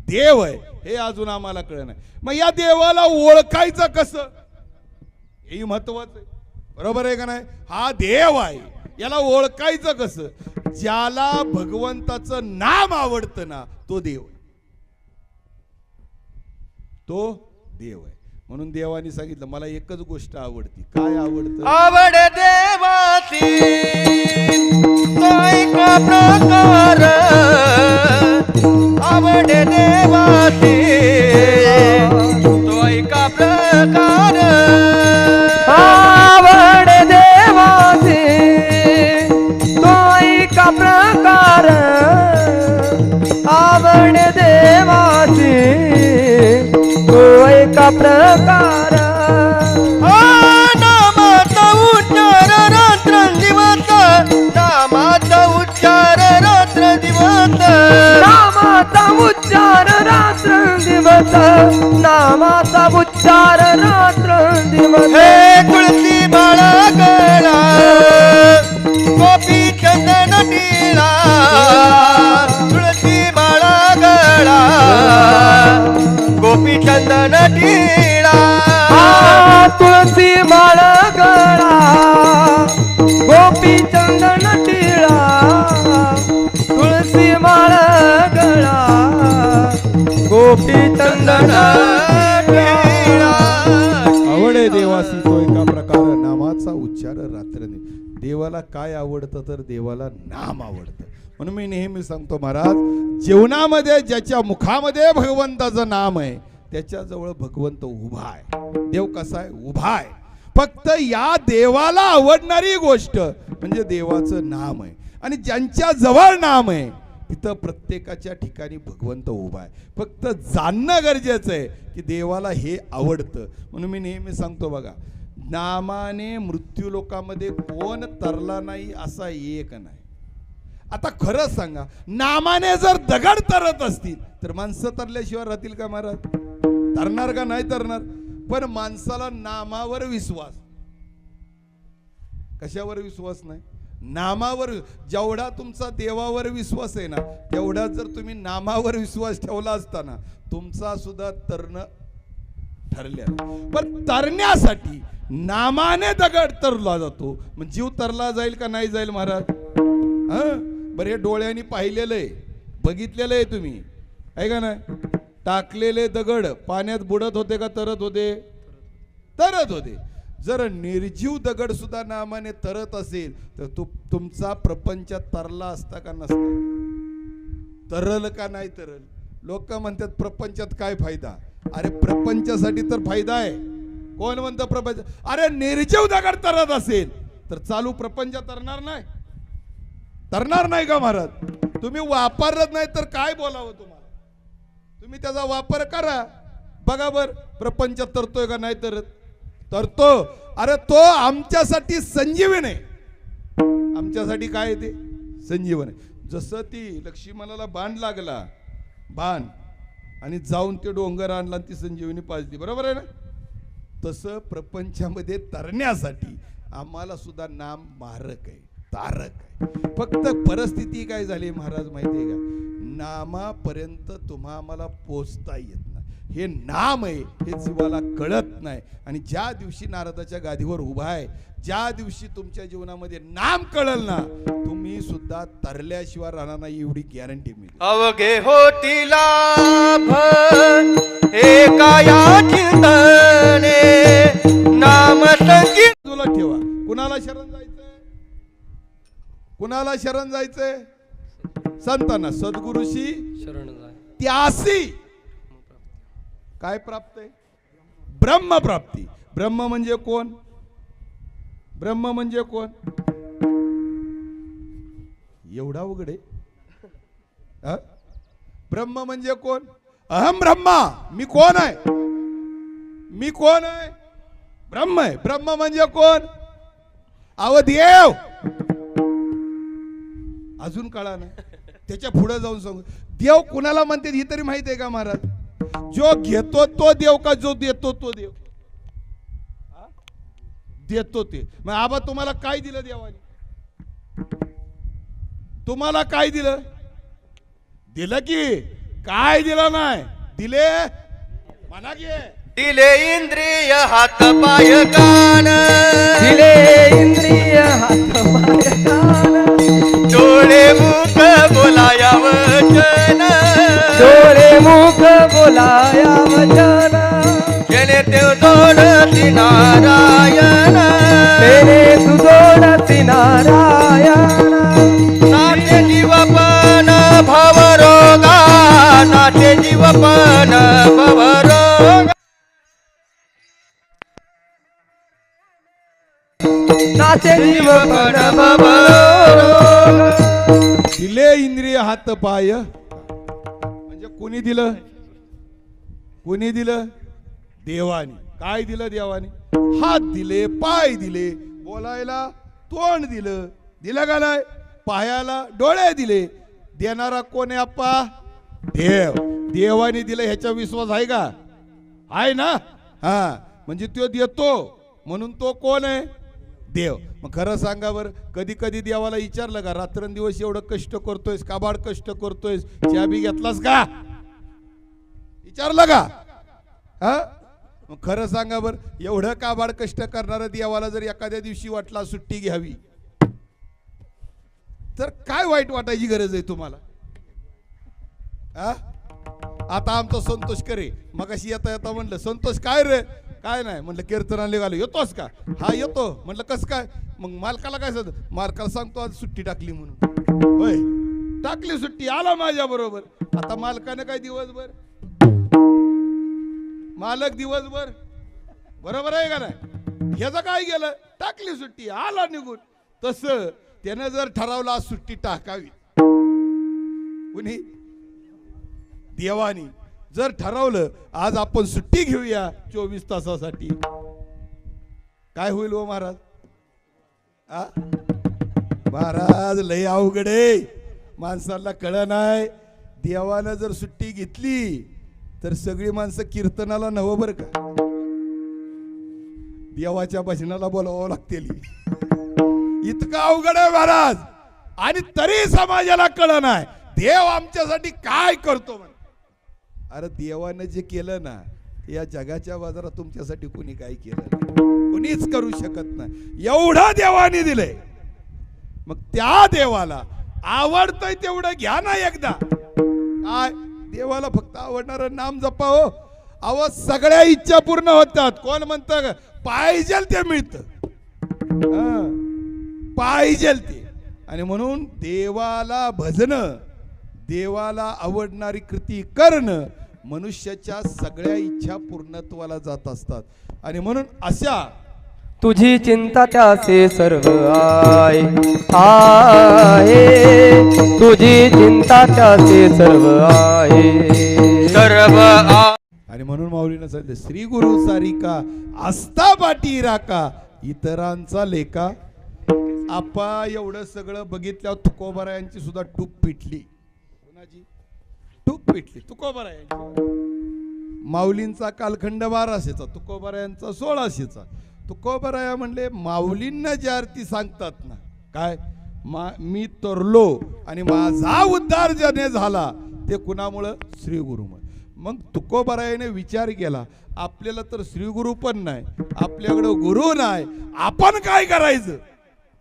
देव आहे हे अजून आम्हाला कळलं नाही. मग या देवाला ओळखायचं कसं हे महत्वाचं आहे, बरोबर आहे का नाही? हा देव आहे, याला ओळखायचं कसं? ज्याला भगवंताचं नाम आवडतं ना तो देव आहे, तो देव आहे. म्हणून देवाने सांगितलं मला एकच गोष्ट आवडती. काय आवडतं? आवड देवाची तो एक प्रकार, आवड देवाची तो एक प्रकार, आवड देवाची तो एक प्रकार, आवड देवाची तो एक प्रकार. नामाचा उच्चार रात्र दिवस, नामाचा उच्चार रात्र दिवस, नामाचा उच्चार रात्र दिवस, नामाचा उच्चार रात्र दिवस. हे तुळशी बाळा गळा, गोपी चंदन टिळा, तुळशी बाळा गळा, गोपी चंदन टिळा. तुळसी माळ गळा, गोपी चंदन टिळा, तुळसी माळ गळा, गोपी चंदन टिळा. आवडे देवासी तो एका प्रकार, नामाचा उच्चार रात्र. देवाला काय आवडतं तर देवाला नाम आवडतं. म्हणून मी नेहमी सांगतो महाराज, जीवनामध्ये ज्याच्या मुखामध्ये भगवंताचं नाम आहे त्याच्याजवळ भगवंत उभा आहे. देव कसा आहे? उभा आहे. फक्त या देवाला आवडणारी गोष्ट म्हणजे देवाचं नाम आहे. आणि ज्यांच्या जवळ नाम आहे तिथं प्रत्येकाच्या ठिकाणी भगवंत उभा आहे. फक्त जाणणं गरजेचं आहे की देवाला हे आवडतं. म्हणून मी नेहमी सांगतो बघा, नामाने मृत्यू लोकामध्ये कोण तरला नाही असा एक नाही. आता खरं सांगा, नामाने जर दगड तरत असतील तर माणसं तरल्याशिवाय राहतील का महाराज? तरणार का नाही तरणार? पण माणसाला नामावर विश्वास, कशावर विश्वास नाही? नामावर. जेवढा तुमचा देवावर विश्वास आहे ना तेवढा जर तुम्ही नामावर विश्वास ठेवला असताना तुमचा सुद्धा तरणं ठरल्या. पण तरण्यासाठी नामाने दगड तरला जातो, मग जीव तरला जाईल का नाही जाईल महाराज? बरं, हे डोळ्यांनी पाहिलेलं आहे, बघितलेलं आहे तुम्ही, आहे का नाही? टाकलेले दगड पाण्यात बुडत होते का तरत होते? तरत होते. जर निर्जीव दगड सुद्धा नामाने तरत असेल तर तुमचा प्रपंच तरला असता का नसता? तरल का नाही तरल? लोक म्हणतात प्रपंचात काय फायदा? अरे प्रपंचासाठी तर फायदा आहे. कोण म्हणतं प्रपंच? अरे निर्जीव दगड तरत असेल तर चालू प्रपंच तरणार नाही? तरणार नाही का महाराज? तुम्ही वापरत नाही तर काय बोलावं तुम्हाला? तुम्ही त्याचा वापर करा, बघा बर प्रपंच तरतोय का नाही तरत? तरतो. अरे तो आमच्यासाठी संजीवन आहे. आमच्यासाठी काय ते संजीवन आहे. जसं ती लक्ष्मणाला बाण लागला, बाण, आणि जाऊन ते डोंगर आणला ती संजीवनी पाजली, बरोबर आहे ना? तसं प्रपंचामध्ये तरण्यासाठी आम्हाला सुद्धा नाम मारक आहे, तारक आहे. फक्त परिस्थिती काय झाली महाराज माहिती आहे का? नामापर्यंत तुम्हा आम्हाला पोचता येत नाही. हे नाम आहे हे जीवाला कळत नाही. आणि ज्या दिवशी नारदाच्या गादीवर उभा आहे, ज्या दिवशी तुमच्या जीवनामध्ये नाम कळल ना, तुम्ही सुद्धा तरल्याशिवाय राहणार नाही एवढी गॅरंटी मिळेल. अवघे होती लाभ एका या चिंतने, नाम संगीत. तुला ठेवा. कुणाला शरण जायचंय? कुणाला शरण जायचंय? संतांना सद्गुरुशी शरण जाय त्यासी काय प्राप्त आहे? ब्रह्मप्राप्ती. ब्रह्म म्हणजे कोण? ब्रह्म म्हणजे कोण? एवढा उघड आहे? ब्रह्म म्हणजे कोण? अहम ब्रह्मा. मी कोण आहे? मी कोण आहे? ब्रह्म आहे. ब्रह्म म्हणजे कोण? अव देव. अजून कळा ना. त्याच्या पुढे जाऊन सांगू देव कुणाला म्हणते ही तरी माहिती आहे का महाराज? जो घेतो तो देव का जो देतो तो देव? देतो ते. मग आबा तुम्हाला काय दिलं देवाने? तुम्हाला काय दिलं? दिलं की काय दिलं नाही? दिले म्हणा की दिले इंद्रिय हात पाय कान दिले इंद्रिय हात पाय कान डोळे मुख बोलाया वचन डोळे मुख बोलाया वचन केले ते जोडती नारायण तेरे तू जोडती नारायण नाते जीवपन भवरोगा नाते जीवपन भवरोगा नाचे जीवपण दिले इंद्रिय हात पाय म्हणजे कोणी दिलं? कोणी दिलं? देवानी. काय दिलं देवानी? हात दिले, पाय दिले, बोलायला तोंड दिलं. दिलं का नाही? पायाला डोळे दिले. देणारा कोण आहे अप्पा? देव. देवानी दिलं ह्याचा विश्वास आहे का? आहे ना? हा म्हणजे तो देतो म्हणून तो कोण आहे? देव. मग खरं सांगा बरं, कधी कधी देवाला विचारलं का रात्रंदिवस एवढं कष्ट करतोयस, काबाड कष्ट करतोयस, चहा बी घेतलास का? विचारलं का? हा मग खरं सांगा बरं, एवढं काबाड कष्ट करणाऱ्या देवाला जर एखाद्या दिवशी वाटला सुट्टी घ्यावी तर काय वाईट वाटायची गरज आहे तुम्हाला? आता आमचा संतोष करे मगाशी येता येता म्हणलं संतोष काय रे? काय नाही म्हणलं कीर्तनाला निघालो. येतोस का? हा येतो. म्हणलं कस काय? मग मालकाला काय सांगतो? मालकाला सांगतो आज सुट्टी टाकली म्हणून. होय टाकली सुट्टी. आला माझ्या बरोबर. आता मालकाने काय दिवसभर? मालक दिवसभर बरोबर आहे का नाही? ह्याचं काय गेलं? टाकली सुट्टी आला निघून. तसं त्याने जर ठरवलं आज सुट्टी टाकावी, कुणी? देवानी जर ठरवलं आज आपण सुट्टी घेऊया 24 तासासाठी, काय होईल हो महाराज? महाराज लय अवघड आहे. माणसाला कळ नाही. देवानं जर सुट्टी घेतली तर सगळी माणसं कीर्तनाला नवं बरं का, देवाच्या भजनाला बोलावं लागतील. इतकं अवघड आहे महाराज. आणि तरी समाजाला कळ नाही देव आमच्यासाठी काय करतो म्हणे. अरे देवानं जे केलं ना या जगाच्या बाजारात तुमच्यासाठी कोणी काय केलं नाही, कोणीच करू शकत नाही. एवढं देवाने दिलंय. मग त्या देवाला आवडतंय तेवढं घ्या ना एकदा. काय देवाला फक्त आवडणारं नाम जपा हो. अहो सगळ्या इच्छा पूर्ण होतात. कोण म्हणतं पाहिजे ते मिळतं, पाहिजे ते. आणि म्हणून देवाला भजणं, देवाला आवडणारी कृती करणं मनुष्याच्या सगळ्या इच्छा पूर्णत्वाला जात असतात. आणि म्हणून अशा तुझी चिंता त्याचे सर्व आहे तुझी चिंता त्याचे सर्व आहे सर्व आणि म्हणून माऊलीनं सांगितलं श्री गुरु सारिका आस्था बाटी राका इतरांचा लेका. आपा एवढं सगळं बघितल्यावर तुकोबारायांची सुद्धा टूप पिटली. कोणाची टूप पिटली? तुकोबारायांची. माऊलींचा कालखंड 1200चा, तुकोबारायांचा 1600चा. तुकोबाराया म्हणले माऊलींना ज्या अर्थी सांगतात ना काय मी तरलो आणि माझा उद्धार ज्याने झाला ते कुणामुळं? श्री गुरुमुळे. मग तुकोबारायाने विचार केला आपल्याला तर श्री गुरु पण नाही, आपल्याकडं गुरु नाही, आपण काय करायचं?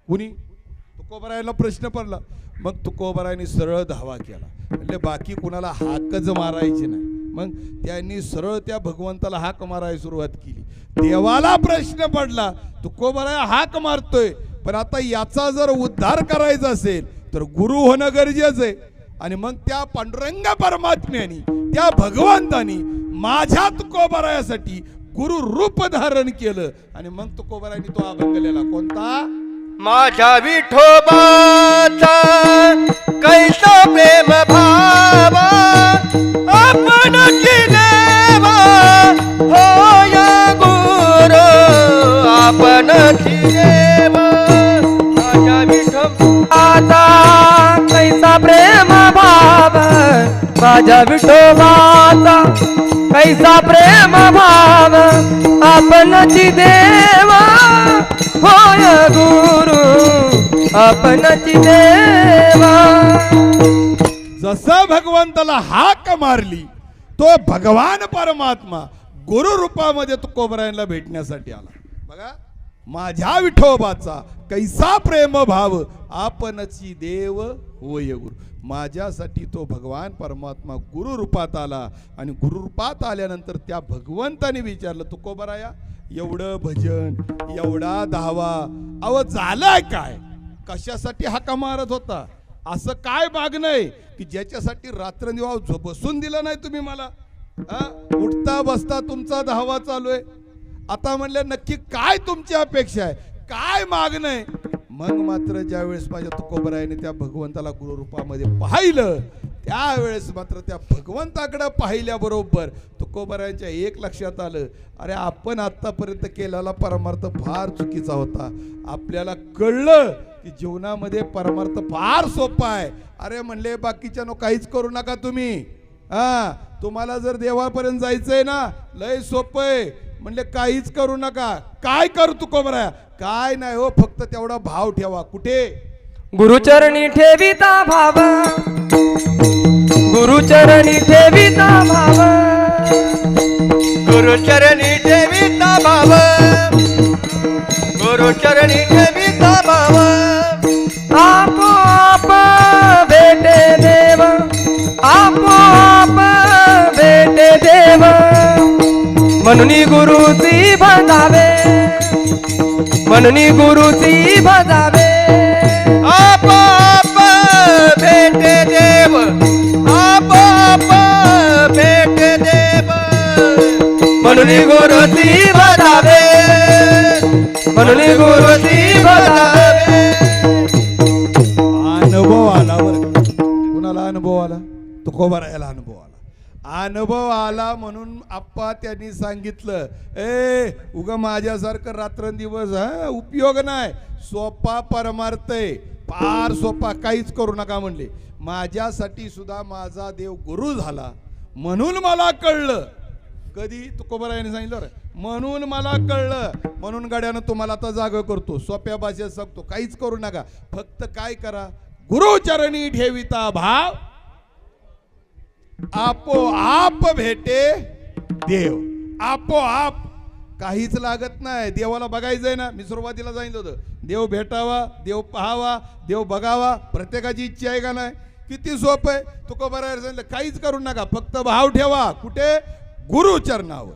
कुणी? तुकोबारायाला प्रश्न पडला. मग तुकोबारायांनी सरळ धावा केला. म्हणजे बाकी कुणाला हाकच मारायची नाही. मग त्यांनी सरळ त्या भगवंताला हाक मारायला सुरुवात केली. देवाला प्रश्न पडला तुकोबाराया हाक मारतोय पण आता याचा जर उद्धार करायचा असेल तर गुरु होणं गरजेचं आहे. आणि मग त्या पांडुरंग परमात्म्याने त्या भगवंतानी माझ्या तुकोबरायासाठी गुरु रूप धारण केलं आणि मग तुकोबरायाने तो अभंग लिहिला कोणता? माझ्या विठोबाचा कैसा प्रेम भावा आपण देवा होय गुरु आपण देवा माझ्या विठोबाचा कैसा प्रेम भाव माझ्या विठोबाचा कैसा प्रेम भाव आपणची देवा होय गुरु आपणची देवा. जसं भगवंताला हाक मारली तो भगवान परमात्मा गुरु रूपामध्ये तुकोबरायांना भेटण्यासाठी आला. बघा, माझ्या विठोबाचा कैसा प्रेम भाव आपणची देव होय गुरु. माझ्यासाठी तो भगवान परमात्मा गुरु रूपात आला आणि गुरु रूपात आल्यानंतर त्या भगवंताने विचारलं तुकोबराया एवढं भजन एवढा धावा अव झालाय काय? कशासाठी हाका मारत होता? असं काय मागणं आहे की ज्याच्यासाठी रात्रंदिवस बसून दिलं नाही तुम्ही मला? उठता बसता तुमचा धावा चालू आहे. आता म्हणलं नक्की काय तुमची अपेक्षा आहे, काय मागणं आहे? मग मात्र ज्या वेळेस माझ्या तुकोबरायाने त्या भगवंताला गुरुरूपामध्ये पाहिलं त्यावेळेस मात्र त्या भगवंताकडे पाहिल्याबरोबर तुकोबरायांच्या एक लक्षात आलं, अरे आपण आतापर्यंत केलेला परमार्थ फार चुकीचा होता. आपल्याला कळलं की जीवनामध्ये परमार्थ फार सोपा आहे. अरे म्हणले बाकीच्यानो काहीच करू नका तुम्ही, तुम्हाला जर देवापर्यंत जायचंय ना लय सोपं आहे. म्हणले काहीच करू नका. काय करू तुकोबराया? काय नाही हो, फक्त तेवढा भाव ठेवा. कुठे? गुरुचरणी ठेविता भाव गुरुचरणी ठेविता भाव गुरुचरणी ठेविता भाव गुरुचरणी ठेविता भाव आपोआप भेटे देव आपोआप भेटे देव म्हणून गुरुची भजावे म्हणून गुरुची भजावे आपोआप भेटे देव आपोआप भेटे देव म्हणून गुरुची भजावे म्हणून गुरुची भजावे. अनुभव आला बरं. कुणाला अनुभव आला? तुकोबरायाला अनुभव आला. अनुभव आला म्हणून आप्पा त्यांनी सांगितलं, उगा माझ्यासारखं रात्रंदिवस उपयोग नाही. सोपा परमार्थ आहे, फार सोपा, काहीच करू नका म्हणले. माझ्यासाठी सुद्धा माझा देव गुरु झाला म्हणून मला कळलं. कधी? तुकोबरायाने सांगितलं म्हणून मला कळलं. म्हणून गाड्यानं तुम्हाला आता जागा करतो, सोप्या भाषेत सांगतो, काहीच करू नका. फक्त काय करा? गुरुचरणी ठेविता भाव आपोआप भेटे देव. आपोआप, काहीच लागत नाही. देवाला बघायचंय ना, मी सुरुवातीला सांगितलं होतं, देव भेटावा, देव पाहावा, देव बघावा, प्रत्येकाची इच्छा आहे का नाही? किती सोपं आहे. तुकोबरायाने सांगितलं काहीच करू नका, फक्त भाव ठेवा. कुठे? गुरुचरणावर.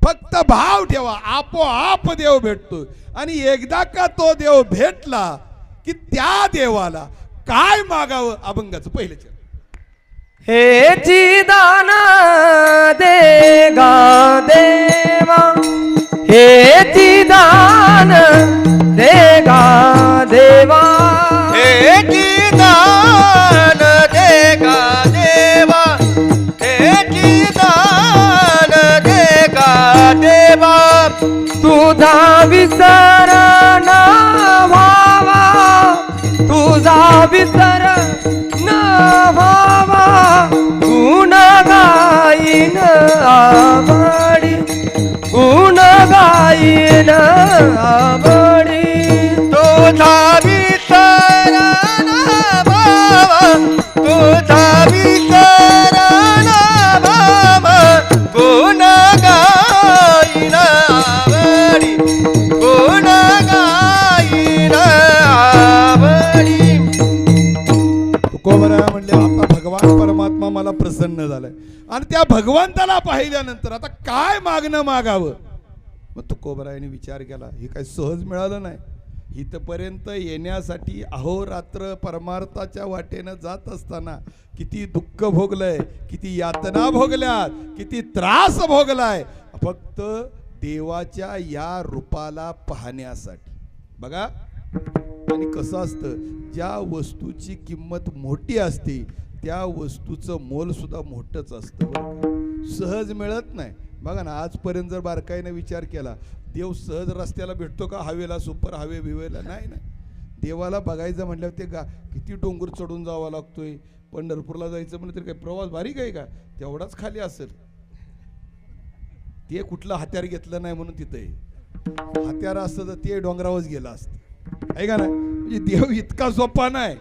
फक्त भाव ठेवा, आपोआप देव भेटतो. आणि एकदा का तो देव भेटला की त्या देवाला काय मागावं? अभंगाचं पहिलं चरण. हे चिदान देगा देवा हे चिदान देगा देवा हे चिदान देगा देवा हे चिदान देगा देवा तुझा विसर न व्हावा तुझा विसर न व्हावा गुण गाईन आवडी गुण गाईन आवडी तुझा विसर न भावा तुझा विसर न भावा गुण गाईन आवडी गुण गाईन आवडी. तुकोबराया म्हणले आता भगवान परमात्मा मला प्रसन्न झालाय आणि त्या भगवंताला पाहिल्यानंतर आता काय मागणं मागावं? मग तुकोबरायाने विचार केला, हे काय सहज मिळालं नाही. इथपर्यंत येण्यासाठी अहोरात्र परमार्थाच्या वाटेनं जात असताना किती दुःख भोगलंय, किती यातना भोगल्यात, किती त्रास भोगलाय फक्त देवाच्या या रूपाला पाहण्यासाठी. बघा, आणि कसं असतं, ज्या वस्तूची किंमत मोठी असते त्या वस्तूचं मोल सुद्धा मोठंच असतं बरं का. सहज मिळत नाही. बघा ना, आजपर्यंत जर बारकाईने विचार केला, देव सहज रस्त्याला भेटतो का? हवेला, सुपर हवे बिवेला? नाही नाही. देवाला बघायचं म्हटल्यावर ते किती डोंगर चढून जावा लागतोय. पंढरपूरला जायचं म्हटलं तर काही प्रवास बारीक आहे का? तेवढाच खाली असेल. ते कुठलं हत्यार घेतलं नाही म्हणून तिथे हत्यार असतं तर ते डोंगरावरच गेलं असतं, आहे का नाही? म्हणजे देव इतका सोपा नाही,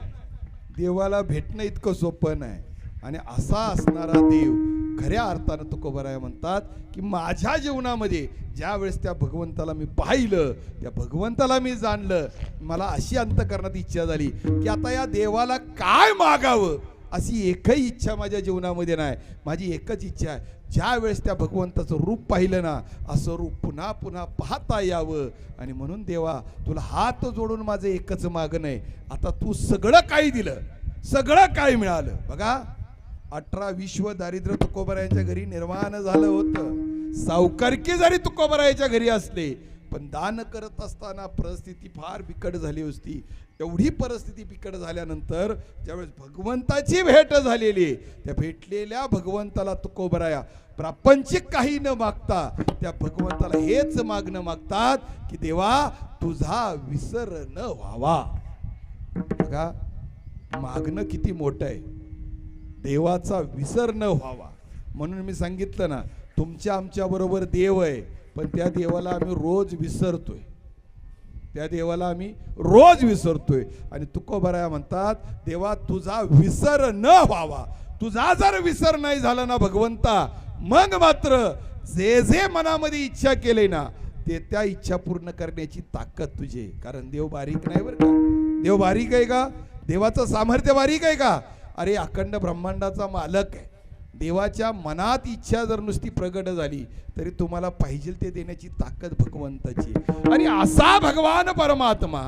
देवाला भेटणं इतकं सोपं नाही. आणि असा असणारा देव खऱ्या अर्थानं तुकोबराय म्हणतात की माझ्या जीवनामध्ये ज्या वेळेस त्या भगवंताला मी पाहिलं, त्या भगवंताला मी जाणलं, मला अशी अंतःकरणात इच्छा झाली की आता या देवाला काय मागावं अशी एकही इच्छा माझ्या जीवनामध्ये नाही. माझी एकच इच्छा आहे, ज्या वेळेस त्या भगवंताचं रूप पाहिलं ना, असं रूप पुन्हा पुन्हा पाहता यावं. आणि म्हणून देवा, तुला हात जोडून माझं एकच मागणं आहे, आता तू सगळं काही दिलं, सगळं काही मिळालं. बघा, 18 विश्व दारिद्र्य तुकोबरायांच्या घरी निर्माण झालं होतं. सावकारकी जरी तुकोबरायांच्या घरी असले, पण दान करत असताना परिस्थिती फार बिकट झाली होती. एवढी परिस्थिती बिकट झाल्यानंतर ज्यावेळेस भगवंताची भेट झालेली, त्या भेटलेल्या भगवंताला तुकोबराया प्रापंचिक काही न मागता त्या भगवंताला हेच मागणं मागतात की देवा, तुझा विसर न व्हावा. बघा, मागणं किती मोठं आहे, देवाचा विसर न व्हावा. म्हणून मी सांगितलं ना, तुमच्या आमच्या बरोबर देव आहे, पण त्या देवाला आम्ही रोज विसरतोय, त्या देवाला आम्ही रोज विसरतोय. आणि तुकोबराया म्हणतात, देवा तुझा विसर न व्हावा. तुझा जर विसर नाही झाला ना भगवंता, मग मात्र जे जे मनामध्ये इच्छा केले ना, ते त्या इच्छा पूर्ण करण्याची ताकद तुझी. कारण देव बारीक नाही बरं का. देव बारीक आहे का? देवाचं सामर्थ्य बारीक आहे का? अरे, अखंड ब्रह्मांडाचा मालक आहे. देवाच्या मनात इच्छा जर नुसती प्रगट झाली तरी तुम्हाला पाहिजे ते देण्याची ताकद भगवंताची. आणि असा भगवान परमात्मा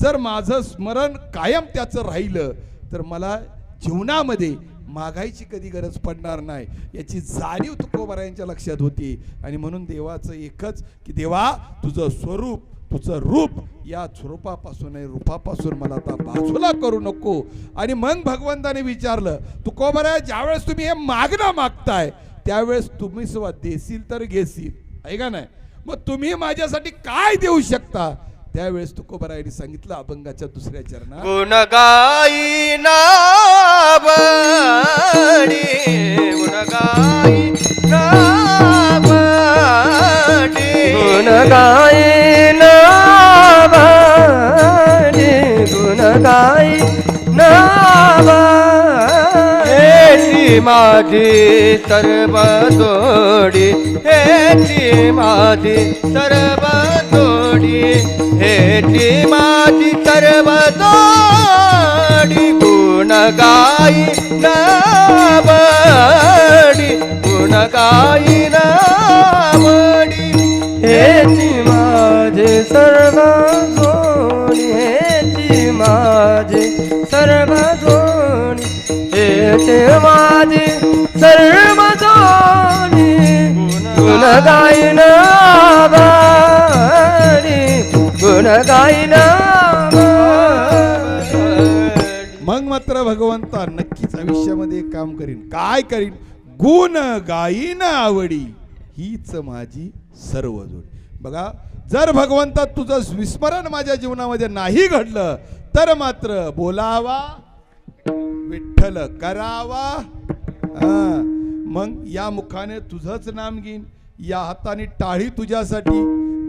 जर माझं स्मरण कायम त्याचं राहिलं तर मला जीवनामध्ये मागायची कधी गरज पडणार नाही, याची जाणीव तुकोबरायांच्या लक्षात होती. आणि म्हणून देवाचं एकच की देवा, तुझं स्वरूप, तुझं रूप, या स्वरूपापासून, रूपापासून मला आता बाजूला करू नको. आणि मग भगवंताने विचारलं, तुकोबराया, ज्यावेळेस तुम्ही हे मागणं मागताय त्यावेळेस तुम्ही सुद्धा देशील तर घेशील, आहे का नाही? मग तुम्ही माझ्यासाठी काय देऊ शकता? त्यावेळेस तुकोबरायांनी सांगितलं अभंगाच्या दुसऱ्या चरणात, गुण गाई नावडी, गुण गाई नावडी, गुण गाई नावडी, गुण गाई नावडी, हेची माझी सर्व जोडी, हेची माझी सर्व जोडी, हेची माझी सर्व जोडी. गुण गाई नावडी, गुण गाई नावडी, हेची माझे सर्व जोडी, हेची माझे सर्व जोडी, हेची माझे सर्व जोडी, गुण गाईन बारी, गुण गाईन मग मात्र भगवंता नक्कीच आयुष्यामध्ये एक काम करीन. काय करीन? गुण गाईन आवडी, हीच माझी सर्व जोडी. बघा, जर भगवंता तुझं विस्मरण माझ्या जीवनामध्ये नाही घडलं तर मात्र बोलावा विठ्ठल करावा. मग या मुखाने तुझंच नाम घेईन, या हाताने टाळी तुझ्यासाठी.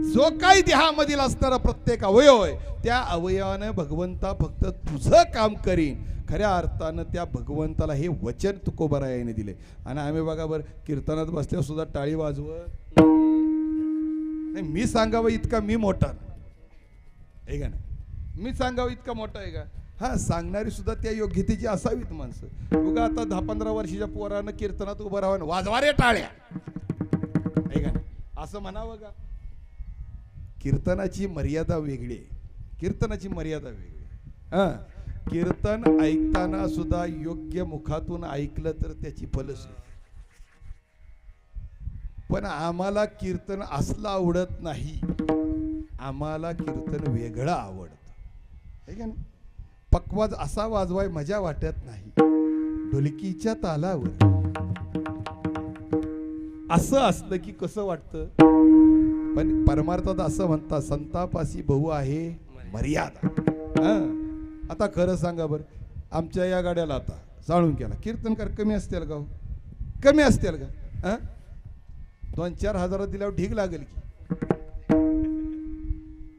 जो काही देहामधील असणारा प्रत्येक अवयव आहे त्या अवयवाने भगवंता फक्त तुझं काम करीन. खऱ्या अर्थानं त्या भगवंताला हे वचन तुकोबरायाने दिले. आणि आम्ही बघा बरं, कीर्तनात बसल्यावर सुद्धा टाळी वाजवत नाही. मी सांगावं इतका मी मोठा आहे का नाही? मी सांगावं इतका मोठा आहे का? हा, सांगणारी सुद्धा त्या योग्यतेची असावीत माणसं. बघा, आता 10-15 वर्षाच्या पोरानं कीर्तनात उभं राहावं, वाजवा रे टाळ्या, आहे का नाही? असं म्हणावं का? कीर्तनाची मर्यादा वेगळी आहे. कीर्तनाची मर्यादा वेगळी. हा, कीर्तन ऐकताना सुद्धा योग्य मुखातून ऐकलं तर त्याची फलश्रुती. पण आम्हाला कीर्तन असलं आवडत नाही, आम्हाला कीर्तन वेगळं आवडतं. है का नाही? पकवाज असा वाजवाय मजा वाटत नाही, ढोलकीच्या तालावर असं असलं की कसं वाटतं. पण परमार्थात असं म्हणतात, संतापासी बहु आहे मर्यादा. आता खरं सांगा बरं, आमच्या या गाड्याला आता जाणून केला कीर्तनकार कमी असतील का? कमी असतील का? 2-4 हजार दिल्यावर ढीग लागेल की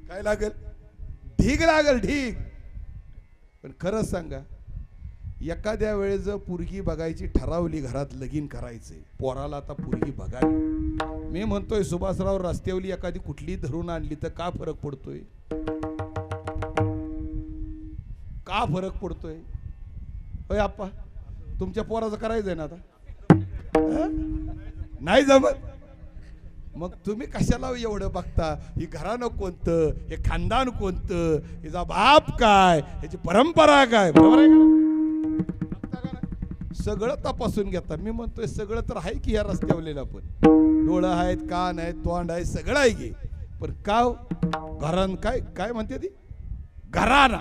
काय लागेल? ढीग लागेल, ढीग. पण खरं सांगा, एखाद्या वेळेस जर पुरगी बघायची ठरवली, घरात लगीन करायचंय, पोराला आता पुरगी बघावी, मी म्हणतोय सुभासराव रस्त्यावली एखादी कुठली धरून आणली तर का फरक पडतोय? का फरक पडतोय? होय आप्पा, तुमच्या पोराचं करायचंय ना आता? नाही जमत. मग तुम्ही कशाला एवढं बघता? ही घरानं कोणतं, हे खानदान कोणतं, हिचा बाप काय, ह्याची परंपरा काय? बरोबर आहे का? सगळं तपासून घेता. मी म्हणतोय सगळं तर आहे की या रस्त्यावलेला, पण डोळं आहेत, कान आहेत, तोंड आहे, सगळं आहे की. पण का घरान काय काय म्हणते ती? घराना.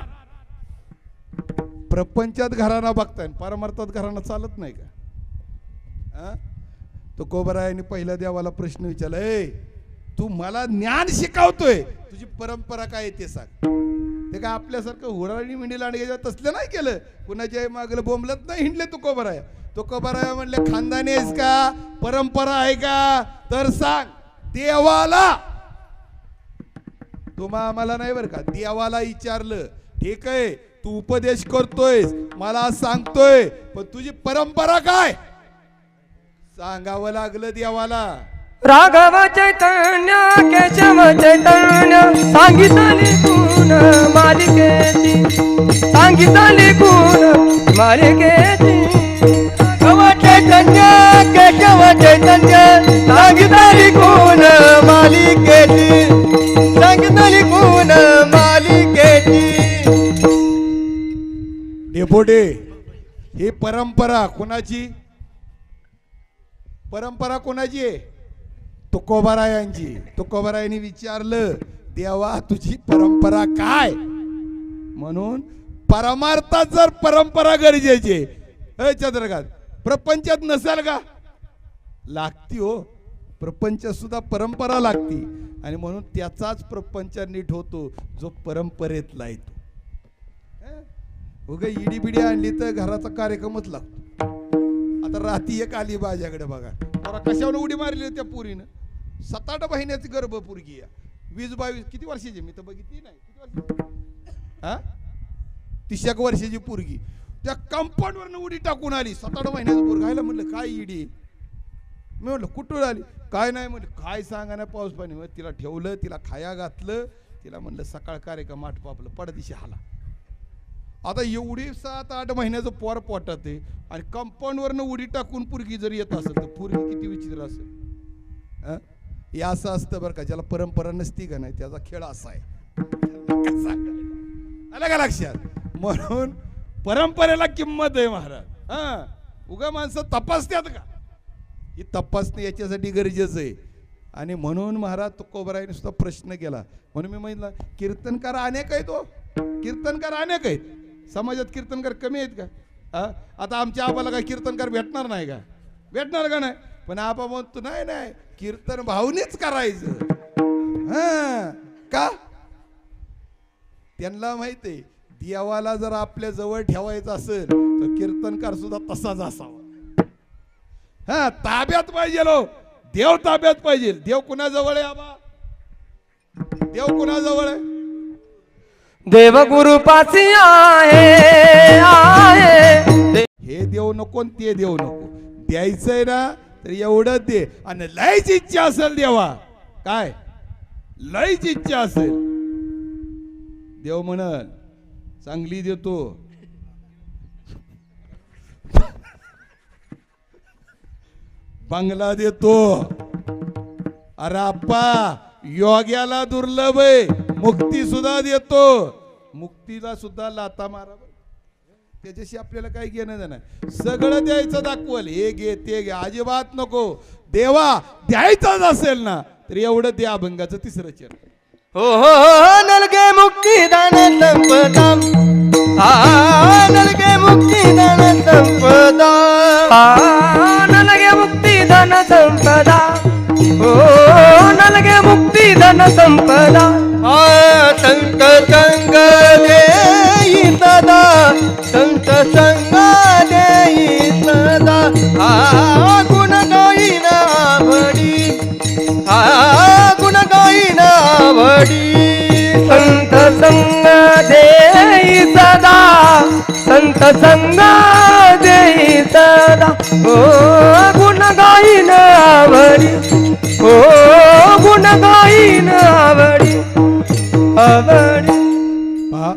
प्रपंचात घराना बघताय, परमार्थात घराना चालत नाही का? तो कोबरायाने पहिल्या देवाला प्रश्न विचारला, ए तू मला ज्ञान शिकवतोय, तुझी परंपरा काय आहे ते सांग. ते काय आपल्यासारखं हुराळी मिंडी लांडग्याच्या तसलं नाही केलं, कुणाच्या मागलं बोंबलत नाही हिंडले तो कोबराया. तो कोबराया म्हणले, खानदानी आहेस का, परंपरा आहे का, तर सांग. देवाला, तुम्हा आम्हाला नाही बरं का, देवाला विचारलं. ठीक आहे, तू उपदेश करतोयस, मला सांगतोय, पण तुझी परंपरा काय सांगावं लागलं देवाला. राघव चैतन्य केशव चैतन्य सांगितली गुण मालिकेची, सांगितली गुण मालिकेची. राघव चैतन्य केशव चैतन्य सांगितली गुण मालिकेची, सांगितली गुण मालिकेची. डेपोटे, ही परंपरा कोणाची? परंपरा कोणाची आहे? तुकोबारायांची. तुकोबारायांनी विचारलं, देवा तुझी परंपरा काय? म्हणून परमार्थात जर परंपरा गरजेची आहे, चंद्रकांत, प्रपंचात नसेल का? लागती हो, प्रपंचात सुद्धा परंपरा लागती. आणि म्हणून त्याचाच प्रपंच नीट होतो जो परंपरेतला येतो. उगा इडी बिडी आणली तर घराचा कार्यक्रमच लागतो. आता रात्री एक आली माझ्याकडे बघा, पोरा कशावर उडी मारली होती त्या पुरीनं. 7-8 महिन्याची गर्भ पुरगी आहे, 20-22 किती वर्षाची, मी तर बघितली नाही. किती वर्षाची? हा, 30 वर्षाची पुरगी त्या कंपाऊंडवरनं उडी टाकून आली. 7-8 महिन्याचं पोरग. आयला म्हणलं काय इडी? मी म्हटलं कुठून आली? काय नाही म्हटलं. काय सांगा ना, पाऊस पाणी. मग तिला ठेवलं, तिला खाया घातलं, तिला म्हणलं सकाळ कार्यक्रम आटपापलं, पडदिशी हाला. आता एवढी 7-8 महिन्याचं पोर पोटात आहे आणि कंपाऊंडवरनं उडी टाकून पुरगी जर येत असेल तर पुरगी किती विचित्र असेल. हे असं असतं बरं का, ज्याला परंपरा नसती का नाही त्याचा खेळ असा आहे. आलं का लक्षात? म्हणून परंपरेला किंमत आहे महाराज. उगा माणसं तपासतात का? ही तपासणे याच्यासाठी गरजेचं आहे. आणि म्हणून महाराज तुकोबारायने सुद्धा प्रश्न केला. म्हणून मी म्हटलं, कीर्तनकार अनेक आहेत, तो कीर्तनकार अनेक आहेत. समाजात कीर्तनकार कमी आहेत का? आता आमच्या आबाला काय कीर्तनकार भेटणार नाही का? भेटणार का नाही? पण आबा म्हणतो नाही नाही, कीर्तन भावनेच करायचं. का? त्यांना माहित आहे, देवाला जर आपल्या जवळ ठेवायचं असेल तर कीर्तनकार सुद्धा तसाच असावा. ताब्यात पाहिजे लो, देव ताब्यात पाहिजे. देव कुणाजवळ आहे आबा? देव कुणाजवळ आहे? देव गुरु पासी आहे. हे देव नको ते देव नको, द्यायचंय ना तर एवढं दे. आणि लयच इच्छा असेल देवा, काय लयच इच्छा असेल, देव म्हणल चांगली देतो. बंगला देतो. अरे आप्पा, योग्याला दुर्लभ आहे, मुक्ती सुद्धा देतो, मुक्तीला सुद्धा लाता मारा बरं. त्याच्याशी आपल्याला काही घेणं देणं नाही. सगळं द्यायचं दाखवल, हे घे ते घे, अजिबात नको. देवा द्यायचाच असेल ना तर एवढं द्या. अभंगाचं तिसरं चरण. हो हो हो नलगे मुक्तिदान संपदा नलगे मुक्तिदान संपदा नलगे मुक्ती धन संपदा ओ नलगे मुक्ती धन संपदा संत संग देई सदा संत संग देई सदा गुण गाईन आवडी गुण गाईन आवडी संत संग देई सदा संत संग देई सदा ओ गुण गाईन आवडी ओ गुण गाईन आवडी आवडी. पहा,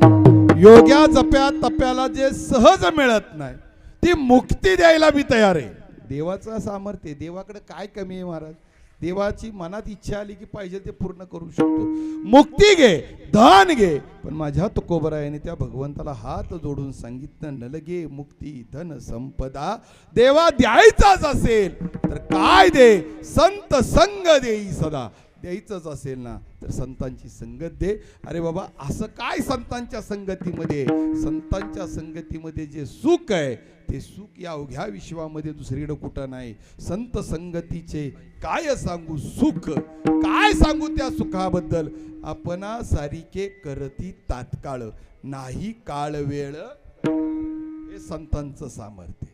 योग्या जप्या तप्याला जे सहज मिळत नाही ती मुक्ती द्यायला मी तयार आहे. देवाचं सामर्थ्य, देवाकडे काय कमी आहे महाराज. देवाची मनात इच्छा आली की पाहिजे ते पूर्ण करू शकतो. मुक्ती घे, धन घे, पण माझ्या तुकोबरायाने त्या भगवंताला हात जोडून सांगितलं, नलगे मुक्ती धन संपदा. देवा द्यायचाच असेल तर काय दे, संत संग देई सदा. द्यायचंच असेल ना तर संतांची संगत दे. अरे बाबा, असं काय संतांच्या संगतीमध्ये, संतांच्या संगतीमध्ये जे सुख आहे ते सुख या अवघ्या विश्वामध्ये दुसरीकडे कुठं नाही. संत संगतीचे काय सांगू सुख, काय सांगू त्या सुखाबद्दल. आपणा सारिके करती तात्काळ, नाही काळ वेळ. हे संतांचं सामर्थ्य.